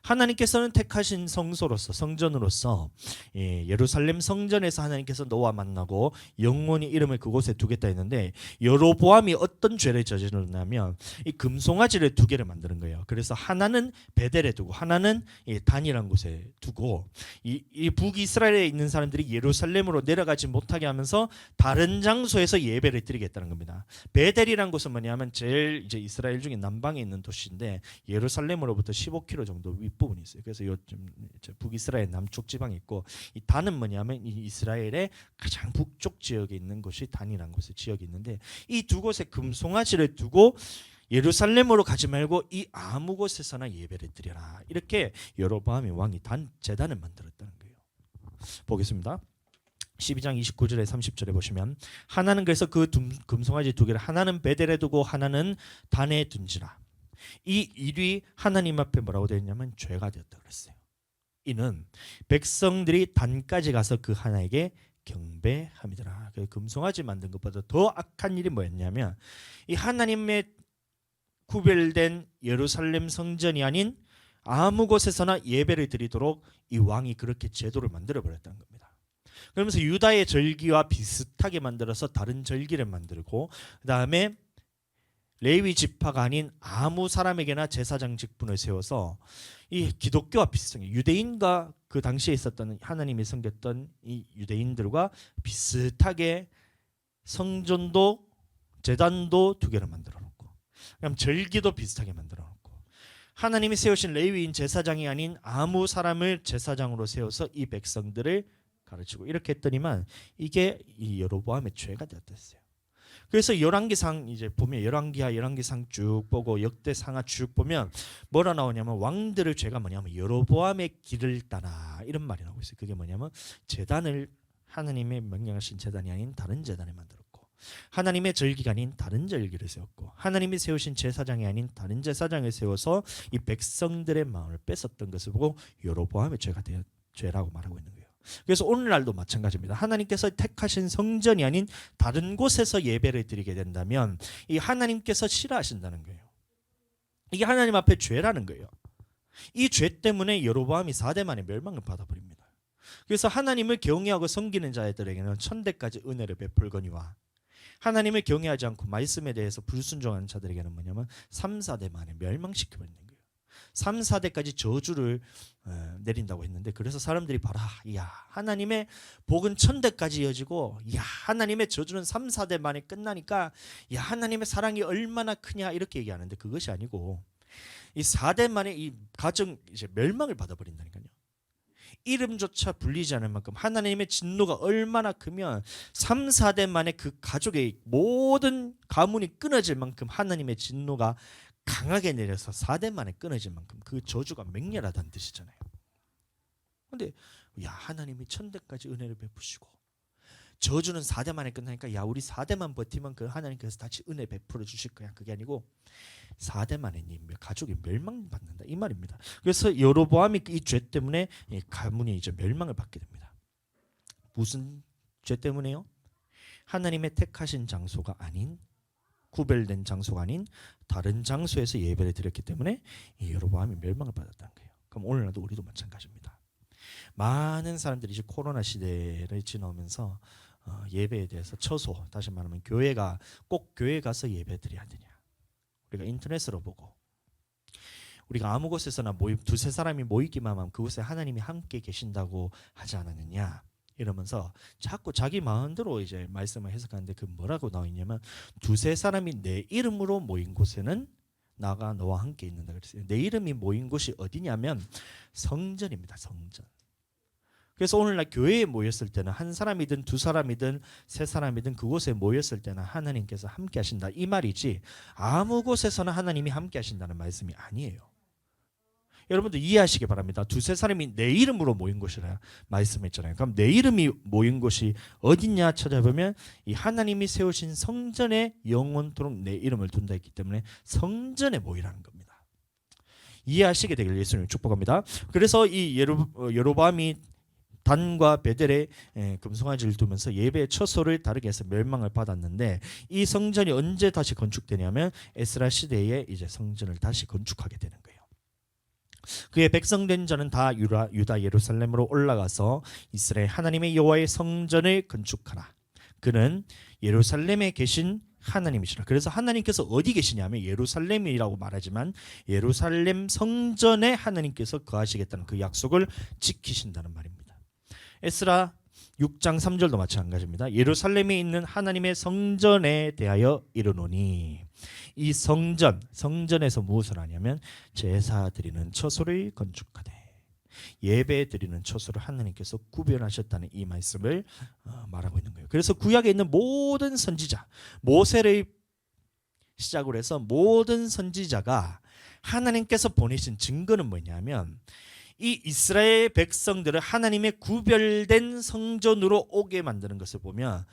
하나님께서는 택하신 성소로서 성전으로서 예루살렘 성전에서 하나님께서 너와 만나고 영원히 이름을 그곳에 두겠다 했는데 여로보암이 어떤 죄를 저질렀냐면 이 금송아지를 두 개를 만드는 거예요. 그래서 하나는 베델에 두고 하나는 단이라는 곳에 두고 이 북이스라엘에 있는 사람들이 예루살렘으로 내려가지 못하게 하면서 다른 장소에서 예배를 드리겠다는 겁니다. 베델이라는 곳은 뭐냐면 제일 이제 이스라엘 중에 남방에 있는 도시인데 예루살렘으로부터 15km 정도 윗부분이 있어요. 그래서 요즘 북이스라엘 남쪽 지방이 있고 이 단은 뭐냐면 이 이스라엘의 가장 북쪽 지역에 있는 곳이 단이라는 곳의 지역이 있는데 이 두 곳에 금송아지를 두고 예루살렘으로 가지 말고 이 아무 곳에서나 예배를 드려라. 이렇게 여로보암의 왕이 제단을 만들었다는 거예요. 보겠습니다. 12장 29절에 30절에 보시면 하나는 그래서 그 금송아지 두 개를 하나는 베델에 두고 하나는 단에 둔지라. 이 일이 하나님 앞에 뭐라고 되어 있냐면 죄가 되었다 그랬어요. 이는 백성들이 단까지 가서 그 하나에게 경배함이더라. 금송아지 만든 것보다 더 악한 일이 뭐였냐면 이 하나님의 구별된 예루살렘 성전이 아닌 아무 곳에서나 예배를 드리도록 이 왕이 그렇게 제도를 만들어 버렸다는 겁니다. 그러면서 유다의 절기와 비슷하게 만들어서 다른 절기를 만들고 그 다음에 레위 지파가 아닌 아무 사람에게나 제사장 직분을 세워서 이 기독교와 비슷하게 유대인과 그 당시에 있었던 하나님이 섬겼던 이 유대인들과 비슷하게 성전도 제단도 두 개를 만들어 놓고 그럼 절기도 비슷하게 만들어 놓고 하나님이 세우신 레위인 제사장이 아닌 아무 사람을 제사장으로 세워서 이 백성들을 가르치고 이렇게 했더니만 이게 이 여로보암의 죄가 되었어요. 그래서 열왕기상 이제 보면 열왕기하 열왕기상 쭉 보고 역대상하 쭉 보면 뭐라 나오냐면 왕들의 죄가 뭐냐면 여로보암의 길을 따라 이런 말이 나오고 있어요. 그게 뭐냐면 제단을 하나님의 명령하신 제단이 아닌 다른 제단을 만들었고 하나님의 절기가 아닌 다른 절기를 세웠고 하나님이 세우신 제사장이 아닌 다른 제사장을 세워서 이 백성들의 마음을 뺏었던 것을 보고 여로보암의 죄라고 말하고 있는 거예요. 그래서 오늘날도 마찬가지입니다. 하나님께서 택하신 성전이 아닌 다른 곳에서 예배를 드리게 된다면 이 하나님께서 싫어하신다는 거예요. 이게 하나님 앞에 죄라는 거예요. 이 죄 때문에 여로보암이 4대 만에 멸망을 받아버립니다. 그래서 하나님을 경외하고 섬기는 자들에게는 천대까지 은혜를 베풀거니와 하나님을 경외하지 않고 말씀에 대해서 불순종하는 자들에게는 뭐냐면 3, 4대 만에 멸망시켜버리는 거예요. 3, 4대까지 저주를 내린다고 했는데 그래서 사람들이 봐라. 야, 하나님의 복은 1000대까지 이어지고 야, 하나님의 저주는 3, 4대 만에 끝나니까 야, 하나님의 사랑이 얼마나 크냐 이렇게 얘기하는데 그것이 아니고 이 4대 만에 이 가정 이제 멸망을 받아버린다니까요. 이름조차 불리지 않을 만큼 하나님의 진노가 얼마나 크면 3, 4대 만에 그 가족의 모든 가문이 끊어질 만큼 하나님의 진노가 강하게 내려서 4대 만에 끊어질 만큼 그 저주가 맹렬하다는 뜻이잖아요. 그런데 야, 하나님이 1000대까지 은혜를 베푸시고 저주는 4대 만에 끝나니까 야, 우리 4대만 버티면 그 하나님께서 다시 은혜 베풀어 주실 거야. 그게 아니고 4대 만에 네 가족이 멸망받는다 이 말입니다. 그래서 여로보암이 이 죄 때문에 가문이 이제 멸망을 받게 됩니다. 무슨 죄 때문에요? 하나님의 택하신 장소가 아닌 구별된 장소가 아닌 다른 장소에서 예배를 드렸기 때문에 이 여로보암이 멸망을 받았다는 거예요. 그럼 오늘날도 우리도 마찬가지입니다. 많은 사람들이 이제 코로나 시대를 지나오면서 예배에 대해서 처소, 다시 말하면 교회가 꼭 교회 가서 예배 드려야 되냐, 우리가 인터넷으로 보고 우리가 아무 곳에서나 두세 사람이 모이기만 하면 그곳에 하나님이 함께 계신다고 하지 않았느냐 이러면서 자꾸 자기 마음대로 이제 말씀을 해석하는데 그 뭐라고 나와 있냐면 두세 사람이 내 이름으로 모인 곳에는 나가 너와 함께 있는다 그랬어요. 내 이름이 모인 곳이 어디냐면 성전입니다. 성전. 그래서 오늘날 교회에 모였을 때는 한 사람이든 두 사람이든 세 사람이든 그곳에 모였을 때는 하나님께서 함께 하신다 이 말이지, 아무 곳에서나 하나님이 함께 하신다는 말씀이 아니에요. 여러분들 이해하시기 바랍니다. 두세 사람이 내 이름으로 모인 곳이라 말씀했잖아요. 그럼 내 이름이 모인 곳이 어딨냐 찾아보면 이 하나님이 세우신 성전에 영원토록 내 이름을 둔다 했기 때문에 성전에 모이라는 겁니다. 이해하시게 되길 예수님 축복합니다. 그래서 이 여로보암이 단과 베델에 금송아지를 두면서 예배의 처소를 다르게 해서 멸망을 받았는데, 이 성전이 언제 다시 건축되냐면 에스라 시대에 이제 성전을 다시 건축하게 되는 거예요. 그의 백성된 자는 다 유다 예루살렘으로 올라가서 이스라엘 하나님의 여호와의 성전을 건축하라. 그는 예루살렘에 계신 하나님이시라. 그래서 하나님께서 어디 계시냐면 예루살렘이라고 말하지만 예루살렘 성전에 하나님께서 거하시겠다는 그 약속을 지키신다는 말입니다. 에스라 6장 3절도 마찬가지입니다. 예루살렘에 있는 하나님의 성전에 대하여 이르노니, 이 성전에서 무엇을 하냐면 제사 드리는 처소를 건축하되, 예배 드리는 처소를 하나님께서 구별하셨다는 이 말씀을 말하고 있는 거예요. 그래서 구약에 있는 모든 선지자, 모세를 시작으로 해서 모든 선지자가 하나님께서 보내신 증거는 뭐냐면, 이 이스라엘 백성들을 하나님의 구별된 성전으로 오게 만드는 것을 보면,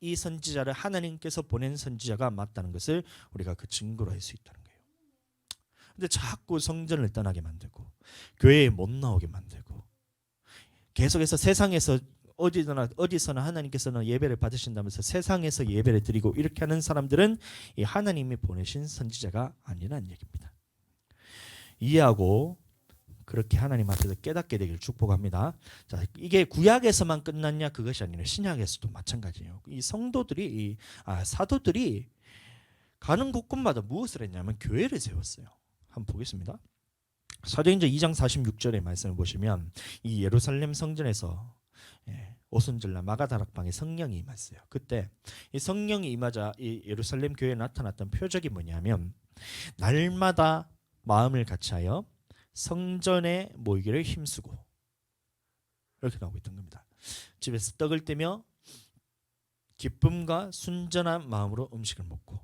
이 선지자를 하나님께서 보낸 선지자가 맞다는 것을 우리가 그 증거로 할 수 있다는 거예요. 근데 자꾸 성전을 떠나게 만들고 교회에 못 나오게 만들고 계속해서 세상에서 어디서나 하나님께서는 예배를 받으신다면서 세상에서 예배를 드리고 이렇게 하는 사람들은 이 하나님이 보내신 선지자가 아니라는 얘기입니다. 이해하고 그렇게 하나님 앞에서 깨닫게 되기를 축복합니다. 자, 이게 구약에서만 끝났냐? 그것이 아니라 신약에서도 마찬가지예요. 이 성도들이 사도들이 가는 곳곳마다 무엇을 했냐면 교회를 세웠어요. 한번 보겠습니다. 사도행전 2장 46절의 말씀을 보시면 이 예루살렘 성전에서 오순절날 마가다락방에 성령이 임했어요. 그때 이 성령이 임하자 이 예루살렘 교회에 나타났던 표적이 뭐냐면, 날마다 마음을 같이하여 성전에 모이기를 힘쓰고, 이렇게 나오고 있던 겁니다. 집에서 떡을 떼며 기쁨과 순전한 마음으로 음식을 먹고,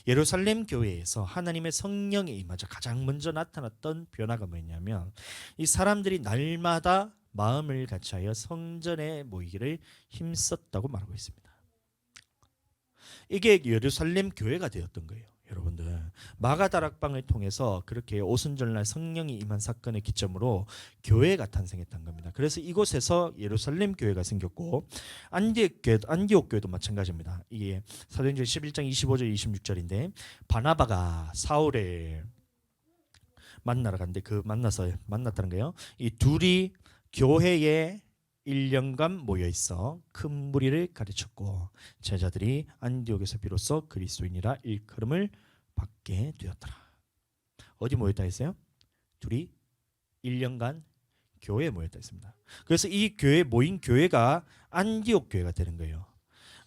예루살렘 교회에서 하나님의 성령이 임하자 가장 먼저 나타났던 변화가 뭐냐면, 이 사람들이 날마다 마음을 같이하여 성전에 모이기를 힘썼다고 말하고 있습니다. 이게 예루살렘 교회가 되었던 거예요. 여러분들, 마가다락방을 통해서 그렇게 오순절날 성령이 임한 사건을 기점으로 교회가 탄생했던 겁니다. 그래서 이곳에서 예루살렘 교회가 생겼고, 안디옥 교회도 마찬가지입니다. 이게 사도행전 11장 25절 26절인데, 바나바가 사울을 만나러 갔는데 만나서 만났다는 거예요. 이 둘이 교회에 1년간 모여 있어 큰 무리를 가르쳤고, 제자들이 안디옥에서 비로소 그리스도인이라 일컬음을 받게 되었더라. 어디 모였다 했어요? 둘이 1년간 교회에 모였다 했습니다. 그래서 이 교회 모인 교회가 안디옥 교회가 되는 거예요.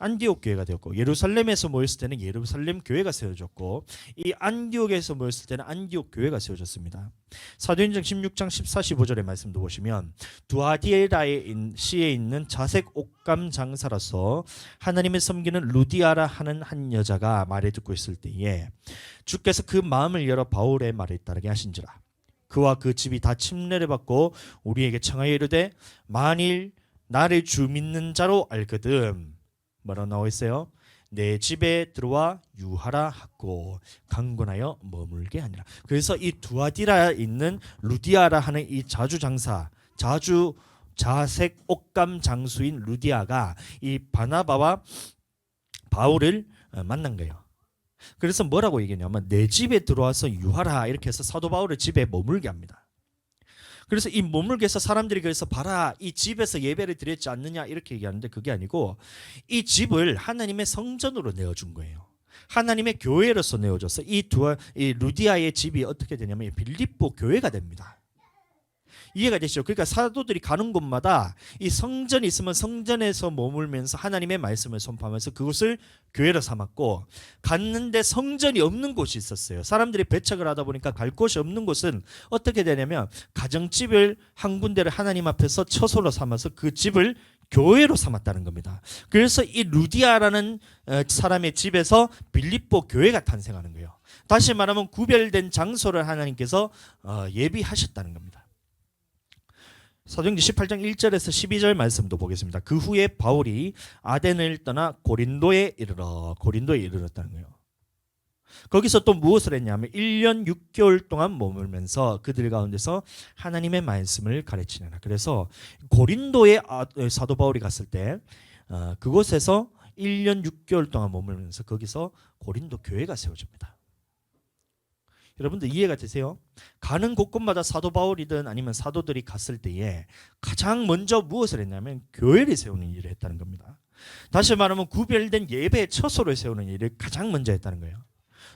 안디옥 교회가 되었고, 예루살렘에서 모였을 때는 예루살렘 교회가 세워졌고, 이 안디옥에서 모였을 때는 안디옥 교회가 세워졌습니다. 사도행전 16장 14, 15절의 말씀도 보시면, 두아디에라의 시에 있는 자색 옷감 장사라서 하나님을 섬기는 루디아라 하는 한 여자가 말을 듣고 있을 때에 주께서 그 마음을 열어 바울의 말을 따르게 하신지라. 그와 그 집이 다 침례를 받고 우리에게 청하여 이르되, 만일 나를 주 믿는 자로 알거든, 뭐라고 나와 있어요? 내 집에 들어와 유하라 하고 강권하여 머물게 하니라. 그래서 이 두아디라에 있는 루디아라 하는 이 자색 옷감 장수인 루디아가 이 바나바와 바울을 만난 거예요. 그래서 뭐라고 얘기했냐면, 내 집에 들어와서 유하라, 이렇게 해서 사도 바울을 집에 머물게 합니다. 그래서 이 머물게 해서 사람들이 그래서 봐라, 이 집에서 예배를 드렸지 않느냐 이렇게 얘기하는데, 그게 아니고 이 집을 하나님의 성전으로 내어준 거예요. 하나님의 교회로서 내어줘서 이 루디아의 집이 어떻게 되냐면 빌립보 교회가 됩니다. 이해가 되시죠? 그러니까 사도들이 가는 곳마다 이 성전이 있으면 성전에서 머물면서 하나님의 말씀을 선포하면서 그곳을 교회로 삼았고, 갔는데 성전이 없는 곳이 있었어요. 사람들이 배척을 하다 보니까 갈 곳이 없는 곳은 어떻게 되냐면 가정집을 한 군데를 하나님 앞에서 처소로 삼아서 그 집을 교회로 삼았다는 겁니다. 그래서 이 루디아라는 사람의 집에서 빌립보 교회가 탄생하는 거예요. 다시 말하면 구별된 장소를 하나님께서 예비하셨다는 겁니다. 사도행전 18장 1절에서 12절 말씀도 보겠습니다. 그 후에 바울이 아덴을 떠나 고린도에 이르렀다는 거예요. 거기서 또 무엇을 했냐면 1년 6개월 동안 머물면서 그들 가운데서 하나님의 말씀을 가르치느라. 그래서 고린도에 사도 바울이 갔을 때 그곳에서 1년 6개월 동안 머물면서 거기서 고린도 교회가 세워집니다. 여러분들 이해가 되세요? 가는 곳곳마다 사도 바울이든 아니면 사도들이 갔을 때에 가장 먼저 무엇을 했냐면 교회를 세우는 일을 했다는 겁니다. 다시 말하면 구별된 예배의 처소를 세우는 일을 가장 먼저 했다는 거예요.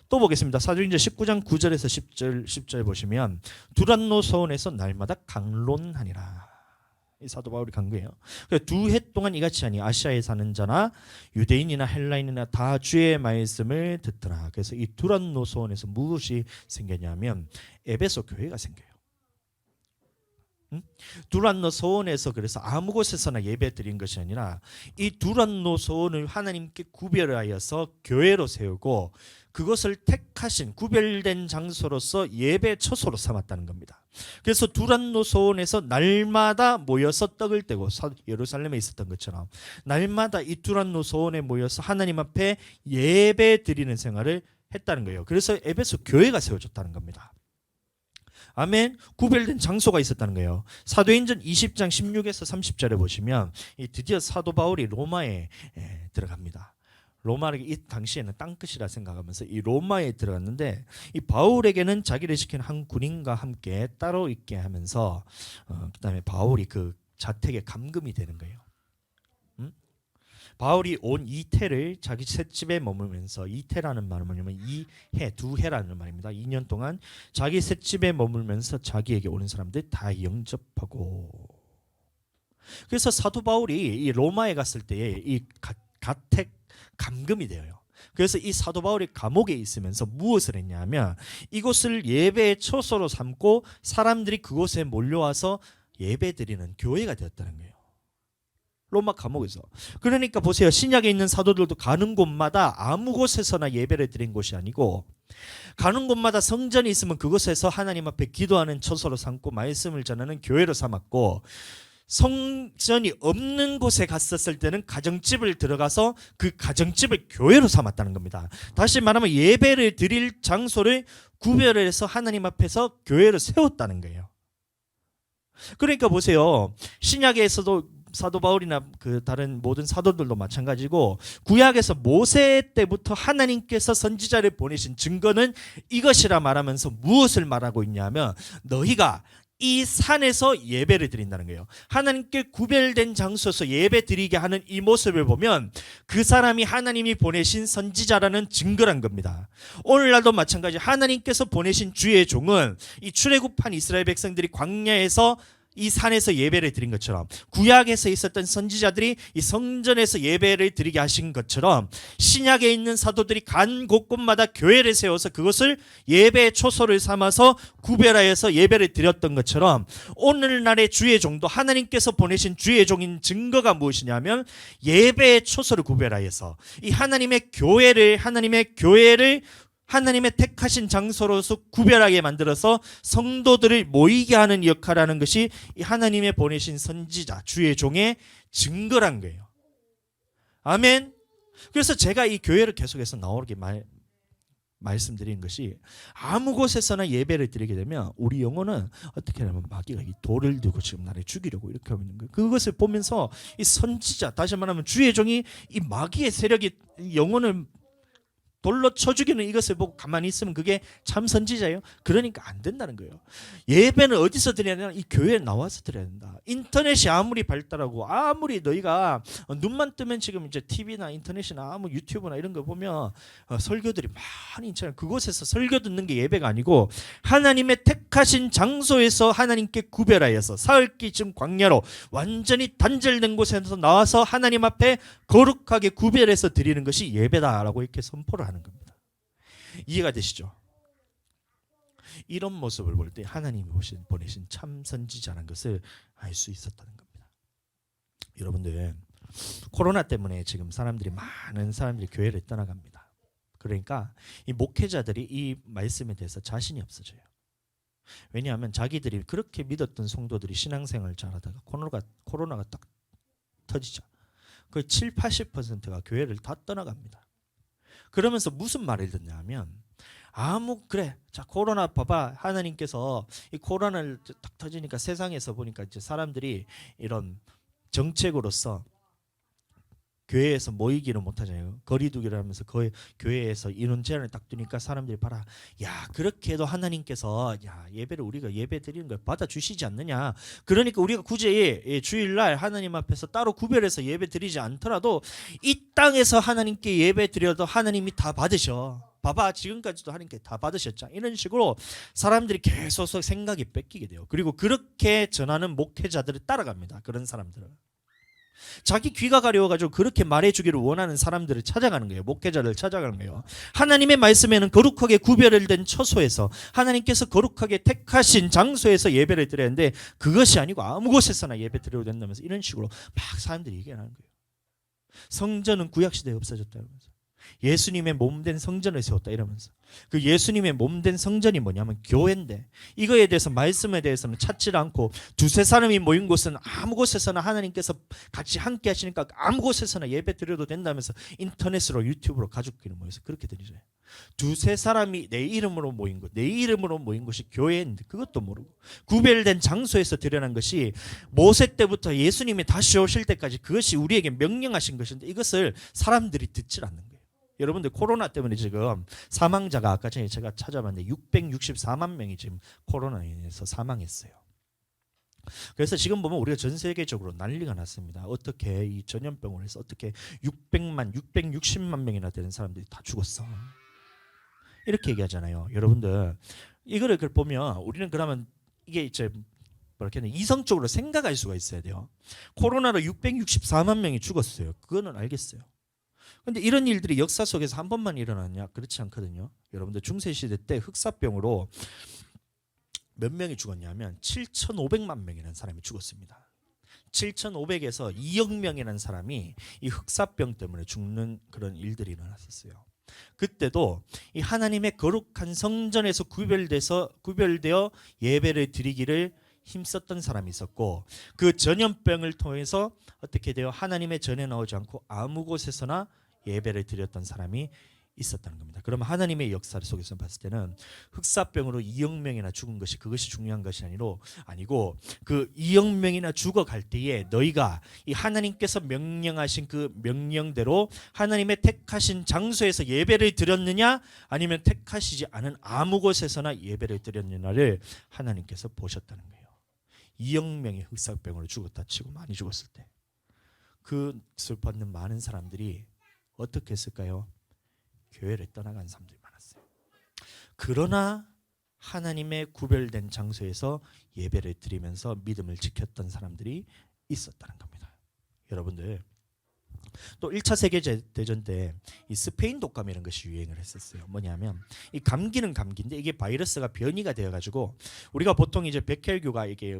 또 보겠습니다. 사도행전 19장 9절에서 10절 보시면 두란노 서원에서 날마다 강론하니라. 이 사도 바울이 간 거예요. 2해 동안 이같이 하니 아시아에 사는 자나 유대인이나 헬라인이나 다 주의 말씀을 듣더라. 그래서 이 두란노 서원에서 무엇이 생겼냐면 에베소 교회가 생겨요. 두란노 서원에서 그래서 아무 곳에서나 예배 드린 것이 아니라 이 두란노 서원을 하나님께 구별하여서 교회로 세우고 그것을 택하신 구별된 장소로서 예배 처소로 삼았다는 겁니다. 그래서 두란노 서원에서 날마다 모여서 떡을 떼고 예루살렘에 있었던 것처럼 날마다 이 두란노 서원에 모여서 하나님 앞에 예배 드리는 생활을 했다는 거예요. 그래서 에베소 교회가 세워졌다는 겁니다. 아멘. 구별된 장소가 있었다는 거예요. 사도행전 20장 16에서 30절에 보시면 드디어 사도 바울이 로마에 들어갑니다. 로마는 이 당시에는 땅끝이라 생각하면서 이 로마에 들어갔는데 이 바울에게는 자기를 지킨 한 군인과 함께 따로 있게 하면서 그다음에 바울이 그 자택에 감금이 되는 거예요. 바울이 온 이태를 자기 셋집에 머물면서, 이태라는 말은 뭐냐면 2해, 2해라는 말입니다. 2년 동안 자기 셋집에 머물면서 자기에게 오는 사람들 다 영접하고. 그래서 사도 바울이 이 로마에 갔을 때에 이 가택 감금이 되어요. 그래서 이 사도 바울이 감옥에 있으면서 무엇을 했냐면 이곳을 예배의 처소로 삼고 사람들이 그곳에 몰려와서 예배드리는 교회가 되었다는 거예요. 로마 감옥에서. 그러니까 보세요. 신약에 있는 사도들도 가는 곳마다 아무 곳에서나 예배를 드린 곳이 아니고 가는 곳마다 성전이 있으면 그곳에서 하나님 앞에 기도하는 처소로 삼고 말씀을 전하는 교회로 삼았고, 성전이 없는 곳에 갔었을 때는 가정집을 들어가서 그 가정집을 교회로 삼았다는 겁니다. 다시 말하면 예배를 드릴 장소를 구별해서 하나님 앞에서 교회를 세웠다는 거예요. 그러니까 보세요. 신약에서도 사도 바울이나 그 다른 모든 사도들도 마찬가지고 구약에서 모세 때부터 하나님께서 선지자를 보내신 증거는 이것이라 말하면서 무엇을 말하고 있냐면 너희가 이 산에서 예배를 드린다는 거예요. 하나님께 구별된 장소에서 예배 드리게 하는 이 모습을 보면 그 사람이 하나님이 보내신 선지자라는 증거란 겁니다. 오늘날도 마찬가지. 하나님께서 보내신 주의 종은 이 출애굽한 이스라엘 백성들이 광야에서 이 산에서 예배를 드린 것처럼 구약에서 있었던 선지자들이 이 성전에서 예배를 드리게 하신 것처럼 신약에 있는 사도들이 간 곳곳마다 교회를 세워서 그것을 예배의 초소를 삼아서 구별하여서 예배를 드렸던 것처럼 오늘날의 주의 종도 하나님께서 보내신 주의 종인 증거가 무엇이냐면 예배의 초소를 구별하여서 이 하나님의 교회를 하나님의 택하신 장소로서 구별하게 만들어서 성도들을 모이게 하는 역할을 하는 것이 이 하나님의 보내신 선지자, 주의 종의 증거란 거예요. 아멘. 그래서 제가 이 교회를 계속해서 나오게 말씀드리는 것이 아무 곳에서나 예배를 드리게 되면 우리 영혼은 어떻게 하면 마귀가 이 돌을 들고 지금 나를 죽이려고 이렇게 하고 있는 거예요. 그것을 보면서 이 선지자, 다시 말하면 주의 종이 이 마귀의 세력이 영혼을 돌로 쳐 죽이는 이것을 보고 가만히 있으면 그게 참 선지자예요? 그러니까 안 된다는 거예요. 예배는 어디서 드려야 되나? 이 교회에 나와서 드려야 된다. 인터넷이 아무리 발달하고 아무리 너희가 눈만 뜨면 지금 이제 TV나 인터넷이나 아무 유튜브나 이런 거 보면 설교들이 많이 있잖아요. 그곳에서 설교 듣는 게 예배가 아니고 하나님의 택하신 장소에서 하나님께 구별하여서 사흘기쯤 광야로 완전히 단절된 곳에서 나와서 하나님 앞에 거룩하게 구별해서 드리는 것이 예배다라고 이렇게 선포를 하는 겁니다. 이해가 되시죠? 이런 모습을 볼 때 하나님이 보내신 참 선지자라는 것을 알 수 있었다는 겁니다. 여러분들, 코로나 때문에 지금 많은 사람들이 교회를 떠나갑니다. 그러니까 이 목회자들이 이 말씀에 대해서 자신이 없어져요. 왜냐하면 자기들이 그렇게 믿었던 성도들이 신앙생활을 잘하다가 코로나가 딱 터지자 거의 7, 80%가 교회를 다 떠나갑니다. 그러면서 무슨 말을 듣냐 하면 그래 자 코로나 봐봐, 하나님께서 이 코로나를 딱 터지니까 세상에서 보니까 이제 사람들이 이런 정책으로서 교회에서 모이기를 못하잖아요. 거리두기를 하면서 거의 교회에서 인원 제한을 딱 두니까 사람들이 봐라, 야 그렇게 해도 하나님께서 예배를 우리가 예배 드리는 걸 받아주시지 않느냐, 그러니까 우리가 굳이 주일날 하나님 앞에서 따로 구별해서 예배 드리지 않더라도 이 땅에서 하나님께 예배 드려도 하나님이 다 받으셔, 봐봐 지금까지도 하나님께 다 받으셨잖아, 이런 식으로 사람들이 계속 생각이 뺏기게 돼요. 그리고 그렇게 전하는 목회자들을 따라갑니다. 그런 사람들은 자기 귀가 가려워가지고 그렇게 말해주기를 원하는 사람들을 찾아가는 거예요. 목회자를 찾아가는 거예요. 하나님의 말씀에는 거룩하게 구별된 처소에서 하나님께서 거룩하게 택하신 장소에서 예배를 드려야 하는데 그것이 아니고 아무 곳에서나 예배 드려도 된다면서 이런 식으로 막 사람들이 얘기하는 거예요. 성전은 구약시대에 없어졌다 이러면서, 예수님의 몸된 성전을 세웠다 이러면서, 그 예수님의 몸된 성전이 뭐냐면 교회인데 이거에 대해서 말씀에 대해서는 찾지 않고 두세 사람이 모인 곳은 아무 곳에서나 하나님께서 같이 함께 하시니까 아무 곳에서나 예배 드려도 된다면서 인터넷으로 유튜브로 가족끼리 모여서 그렇게 드리죠. 두세 사람이 내 이름으로 모인 곳이 교회인데 그것도 모르고 구별된 장소에서 드려난 것이 모세 때부터 예수님이 다시 오실 때까지 그것이 우리에게 명령하신 것인데 이것을 사람들이 듣질 않는 거예요. 여러분들 코로나 때문에 지금 사망자가 아까 전에 제가 찾아봤는데 664만 명이 지금 코로나에 인해서 사망했어요. 그래서 지금 보면 우리가 전 세계적으로 난리가 났습니다. 어떻게 이 전염병으로 해서 어떻게 660만 명이나 되는 사람들이 다 죽었어, 이렇게 얘기하잖아요. 여러분들 이거를 보면 우리는 그러면 이게 이제 뭐랄까 이성적으로 생각할 수가 있어야 돼요. 코로나로 664만 명이 죽었어요. 그거는 알겠어요. 근데 이런 일들이 역사 속에서 한 번만 일어났냐? 그렇지 않거든요. 여러분들 중세시대 때 흑사병으로 몇 명이 죽었냐면 7,500만 명이라는 사람이 죽었습니다. 7,500에서 2억 명이라는 사람이 이 흑사병 때문에 죽는 그런 일들이 일어났었어요. 그때도 이 하나님의 거룩한 성전에서 구별되어 예배를 드리기를 힘썼던 사람이 있었고, 그 전염병을 통해서 어떻게 돼요? 하나님의 전에 나오지 않고 아무 곳에서나 예배를 드렸던 사람이 있었다는 겁니다. 그러면 하나님의 역사 속에서 봤을 때는 흑사병으로 2억 명이나 죽은 것이 그것이 중요한 것이 아니고 그 2억 명이나 죽어갈 때에 너희가 이 하나님께서 명령하신 그 명령대로 하나님의 택하신 장소에서 예배를 드렸느냐 아니면 택하시지 않은 아무 곳에서나 예배를 드렸느냐를 하나님께서 보셨다는 거예요. 2억 명이 흑사병으로 죽었다 치고 많이 죽었을 때 그것을 받는 많은 사람들이 어떻게 했을까요? 교회를 떠나간 사람들이 많았어요. 그러나 하나님의 구별된 장소에서 예배를 드리면서 믿음을 지켰던 사람들이 있었다는 겁니다. 여러분들 또 1차 세계대전 때 이 스페인 독감이라는 것이 유행을 했었어요. 뭐냐면 이 감기는 감기인데 이게 바이러스가 변이가 되어가지고 우리가 보통 이제 백혈구가 이게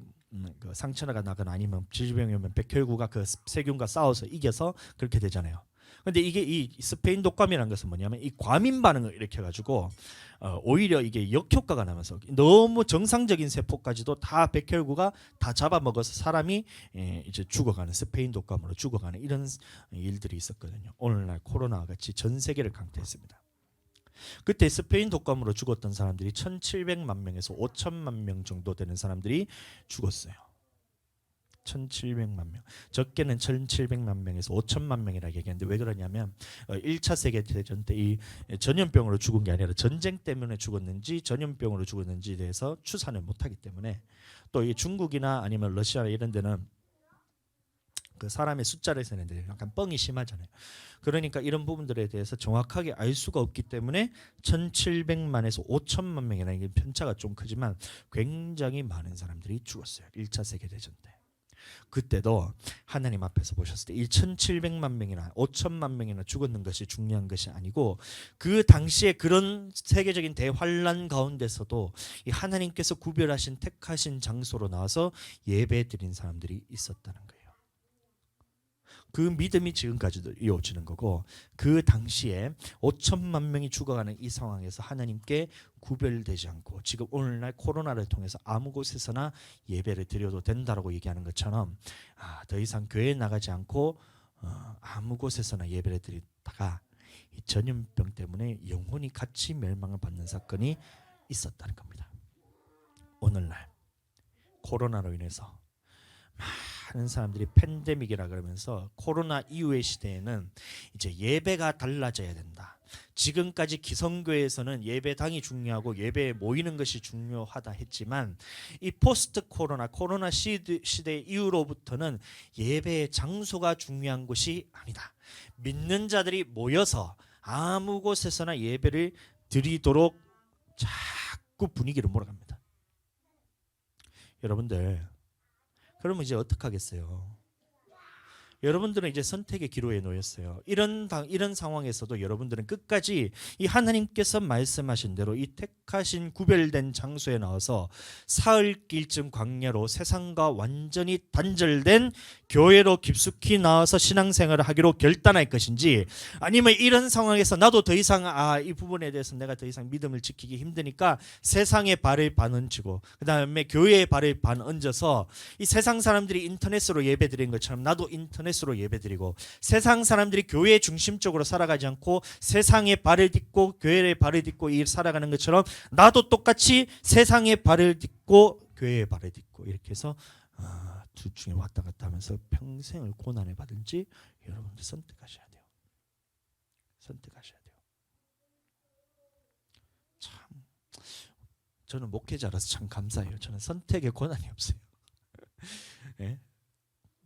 그 상처가 나거나 아니면 질병이 오면 백혈구가 그 세균과 싸워서 이겨서 그렇게 되잖아요. 근데 이게 이 스페인 독감이라는 것은 뭐냐면 이 과민 반응을 일으켜가지고 오히려 이게 역효과가 나면서 너무 정상적인 세포까지도 다 백혈구가 다 잡아먹어서 사람이 이제 죽어가는, 스페인 독감으로 죽어가는 이런 일들이 있었거든요. 오늘날 코로나와 같이 전 세계를 강타했습니다. 그때 스페인 독감으로 죽었던 사람들이 1,700만 명에서 5천만 명 정도 되는 사람들이 죽었어요. 1700만 명. 적게는 1700만 명에서 5000만 명이라고 얘기하는데 왜 그러냐면 1차 세계대전 때 이 전염병으로 죽은 게 아니라 전쟁 때문에 죽었는지 전염병으로 죽었는지에 대해서 추산을 못하기 때문에 또 이 중국이나 아니면 러시아 이런 데는 그 사람의 숫자를 세는데 약간 뻥이 심하잖아요. 그러니까 이런 부분들에 대해서 정확하게 알 수가 없기 때문에 1700만에서 5000만 명이라는 게 편차가 좀 크지만 굉장히 많은 사람들이 죽었어요. 1차 세계대전 때. 그때도 하나님 앞에서 보셨을 때 이 1700만 명이나 5000만 명이나 죽었는 것이 중요한 것이 아니고 그 당시에 그런 세계적인 대환란 가운데서도 이 하나님께서 구별하신 택하신 장소로 나와서 예배드린 사람들이 있었다는 거예요. 그 믿음이 지금까지도 이어지는 거고 그 당시에 5천만 명이 죽어가는 이 상황에서 하나님께 구별되지 않고 지금 오늘날 코로나를 통해서 아무 곳에서나 예배를 드려도 된다라고 얘기하는 것처럼 더 이상 교회에 나가지 않고 아무 곳에서나 예배를 드리다가 이 전염병 때문에 영혼이 같이 멸망을 받는 사건이 있었다는 겁니다. 오늘날 코로나로 인해서 많은 사람들이 팬데믹이라 그러면서 코로나 이후의 시대에는 이제 예배가 달라져야 된다. 지금까지 기성교회에서는 예배당이 중요하고 예배에 모이는 것이 중요하다 했지만 이 포스트 코로나 시대 이후로부터는 예배의 장소가 중요한 것이 아니다. 믿는 자들이 모여서 아무 곳에서나 예배를 드리도록 자꾸 분위기를 몰아갑니다. 여러분들 그러면 이제 어떻게 하겠어요? 여러분들은 이제 선택의 기로에 놓였어요. 이런 상황에서도 여러분들은 끝까지 이 하나님께서 말씀하신 대로 이 택하신 구별된 장소에 나와서 사흘길쯤 광야로 세상과 완전히 단절된 교회로 깊숙이 나와서 신앙생활을 하기로 결단할 것인지 아니면 이런 상황에서 나도 더 이상 이 부분에 대해서 내가 더 이상 믿음을 지키기 힘드니까 세상의 발을 반 얹고 그 다음에 교회의 발을 반 얹어서 이 세상 사람들이 인터넷으로 예배드리는 것처럼 나도 인터넷으로 예배드리고 세상 사람들이 교회 중심적으로 살아가지 않고 세상의 발을 딛고 교회의 발을 딛고 살아가는 것처럼 나도 똑같이 세상의 발을 딛고 교회의 발을 딛고 이렇게 해서 둘 중에 왔다 갔다 하면서 평생을 고난을 받은지 여러분들 선택하셔야 돼요. 선택하셔야 돼요. 참 저는 목회자라서 참 감사해요. 저는 선택에 고난이 없어요. 네?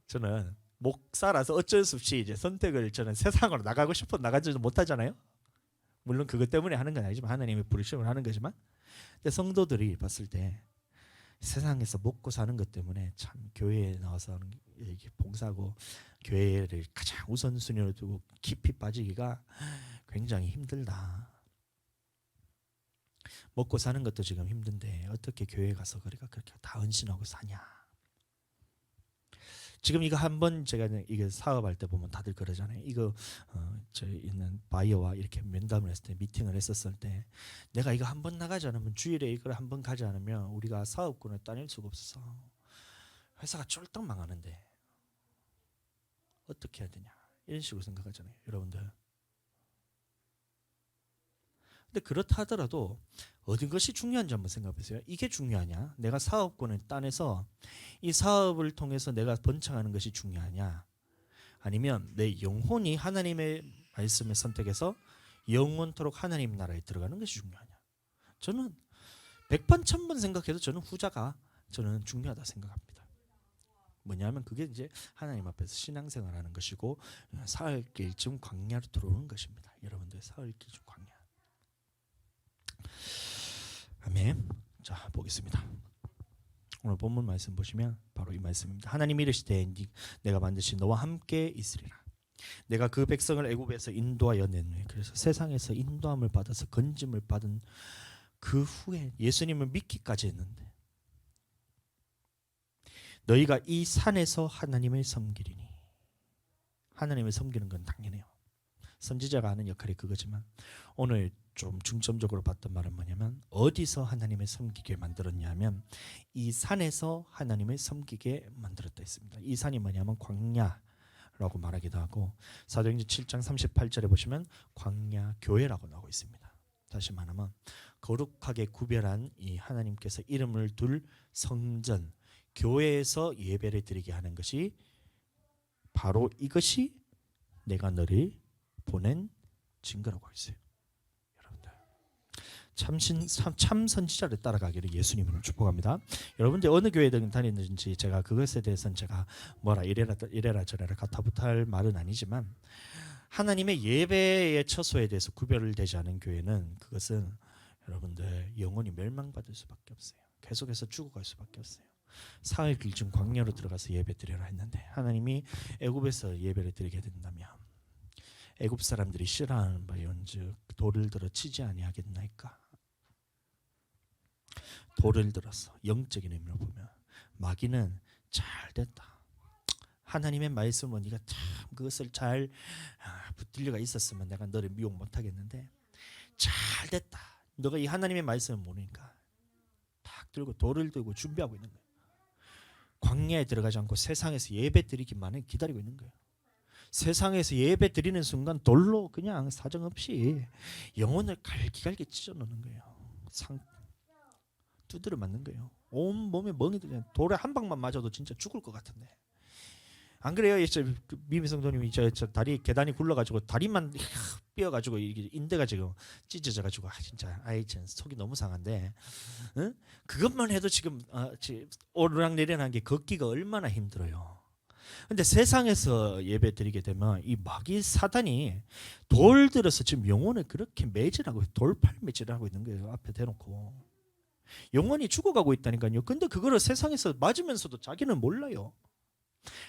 저는 목사라서 어쩔 수 없이 이제 선택을 저는 세상으로 나가고 싶어 나가지도 못하잖아요. 물론 그것 때문에 하는 건 아니지만 하나님의 부르심을 하는 거지만 근데 성도들이 봤을 때 세상에서 먹고 사는 것 때문에 참 교회에 나와서 봉사하고 교회를 가장 우선순위로 두고 깊이 빠지기가 굉장히 힘들다. 먹고 사는 것도 지금 힘든데 어떻게 교회에 가서 그렇게 다 헌신하고 사냐. 지금 이거 한번 제가 이게 사업할 때 보면 다들 그러잖아요. 이거 저희 있는 바이어와 이렇게 면담을 했을 때 미팅을 했었을 때 내가 이거 한번 나가지 않으면 주일에 이걸 한번 가지 않으면 우리가 사업권을 따낼 수가 없어서 회사가 쫄딱 망하는데 어떻게 해야 되냐 이런 식으로 생각하잖아요. 여러분들. 근데 그렇다 하더라도 어떤 것이 중요한지 한번 생각해 보세요. 이게 중요하냐? 내가 사업권을 따내서 이 사업을 통해서 내가 번창하는 것이 중요하냐? 아니면 내 영혼이 하나님의 말씀을 선택해서 영원토록 하나님 나라에 들어가는 것이 중요하냐? 저는 백번천번 생각해도 저는 후자가 저는 중요하다 생각합니다. 뭐냐면 그게 이제 하나님 앞에서 신앙생활하는 것이고 사흘길쯤 광야로 들어오는 것입니다. 여러분들 사흘길쯤 광야. 아멘. 자 보겠습니다. 오늘 본문 말씀 보시면 바로 이 말씀입니다. 하나님이 이르시되 내가 반드시 너와 함께 있으리라. 내가 그 백성을 애굽에서 인도하여 냈노니. 그래서 세상에서 인도함을 받아서 건짐을 받은 그 후에 예수님을 믿기까지 했는데 너희가 이 산에서 하나님을 섬기리니. 하나님을 섬기는 건 당연해요. 선지자가 하는 역할이 그거지만 오늘 좀 중점적으로 봤던 말은 뭐냐면 어디서 하나님을 섬기게 만들었냐면 이 산에서 하나님을 섬기게 만들었다 했습니다. 이 산이 뭐냐면 광야라고 말하기도 하고 사도행전 7장 38절에 보시면 광야 교회라고 나오고 있습니다. 다시 말하면 거룩하게 구별한 이 하나님께서 이름을 둘 성전 교회에서 예배를 드리게 하는 것이 바로 이것이 내가 너를 보낸 증거라고 했어요. 여러분들 참 선지자를 따라가기를 예수님으로 축복합니다. 여러분들 어느 교회든 다니는지 제가 그것에 대해서는 제가 뭐라 이래라 저래라 가타부타할 말은 아니지만 하나님의 예배의 처소에 대해서 구별되지 않은 교회는 그것은 여러분들 영원히 멸망받을 수밖에 없어요. 계속해서 죽어갈 수밖에 없어요. 사흘 길쯤 광야로 들어가서 예배 드리라 했는데 하나님이 애굽에서 예배를 드리게 된다면 애굽 사람들이 싫어하는 바연즉 돌을 들어 치지 아니하겠나이까. 돌을 들어서 영적인 의미로 보면 마귀는 잘 됐다. 하나님의 말씀은 네가 참 그것을 잘 붙들려가 있었으면 내가 너를 미혹 못하겠는데 잘 됐다. 너가 이 하나님의 말씀을 모르니까 탁 들고 돌을 들고 준비하고 있는 거예요. 광야에 들어가지 않고 세상에서 예배 드리기만을 기다리고 있는 거예요. 세상에서 예배 드리는 순간 돌로 그냥 사정없이 영혼을 갈기갈기 찢어놓는 거예요. 두드려 맞는 거예요. 온 몸에 멍이 들려. 돌에 한 방만 맞아도 진짜 죽을 것 같은데. 안 그래요? 미미 성도님이 저 다리 계단이 굴러가지고 다리만 삐어가지고 인대가 지금 찢어져가지고 진짜 참 속이 너무 상한데, 응? 그것만 해도 지금 오르락내리락 게 걷기가 얼마나 힘들어요. 근데 세상에서 예배 드리게 되면 이 마귀 사단이 돌 들어서 지금 영혼을 그렇게 매질하고 돌팔 매질하고 있는 거예요. 앞에 대놓고 영혼이 죽어가고 있다니까요. 근데 그거를 세상에서 맞으면서도 자기는 몰라요.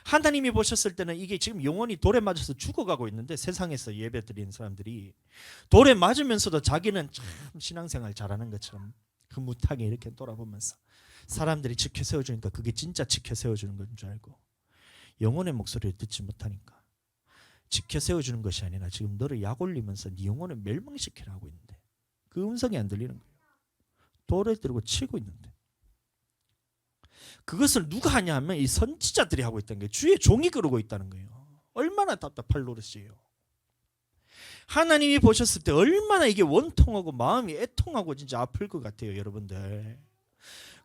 하나님이 보셨을 때는 이게 지금 영혼이 돌에 맞아서 죽어가고 있는데 세상에서 예배 드리는 사람들이 돌에 맞으면서도 자기는 참 신앙생활 잘하는 것처럼 흐뭇하게 이렇게 돌아보면서 사람들이 지켜 세워주니까 그게 진짜 지켜 세워주는 건 줄 알고 영혼의 목소리를 듣지 못하니까 지켜 세워주는 것이 아니라 지금 너를 약 올리면서 네 영혼을 멸망시키려 하고 있는데 그 음성이 안 들리는 거예요. 돌을 들고 치고 있는데 그것을 누가 하냐 하면 이 선지자들이 하고 있다는 거예요. 주의 종이 그러고 있다는 거예요. 얼마나 답답할 노릇이에요. 하나님이 보셨을 때 얼마나 이게 원통하고 마음이 애통하고 진짜 아플 것 같아요, 여러분들.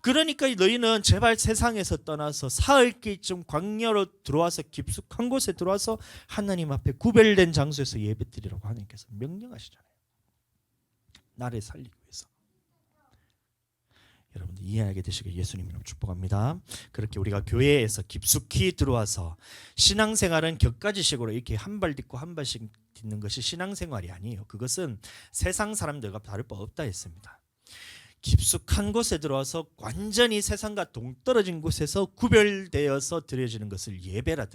그러니까 너희는 제발 세상에서 떠나서 사흘길쯤 광야로 들어와서 깊숙한 곳에 들어와서 하나님 앞에 구별된 장소에서 예배드리라고 하나님께서 명령하시잖아요. 나를 살리기 위해서. 여러분들 이해하게 되시길 예수님으로 축복합니다. 그렇게 우리가 교회에서 깊숙이 들어와서 신앙생활은 격가지식으로 이렇게 한 발 딛고 한 발씩 딛는 것이 신앙생활이 아니에요. 그것은 세상 사람들과 다를 바 없다 했습니다. 깊숙한 곳에 들어와서 완전히 세상과 동떨어진 곳에서 구별되어서 드려지는 것을 예배라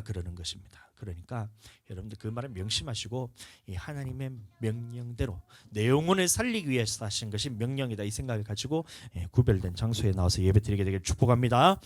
그러는 것입니다. 그러니까 여러분들 그 말을 명심하시고 이 하나님의 명령대로 내 영혼을 살리기 위해서 하신 것이 명령이다 이 생각을 가지고 구별된 장소에 나와서 예배드리게 되길 축복합니다.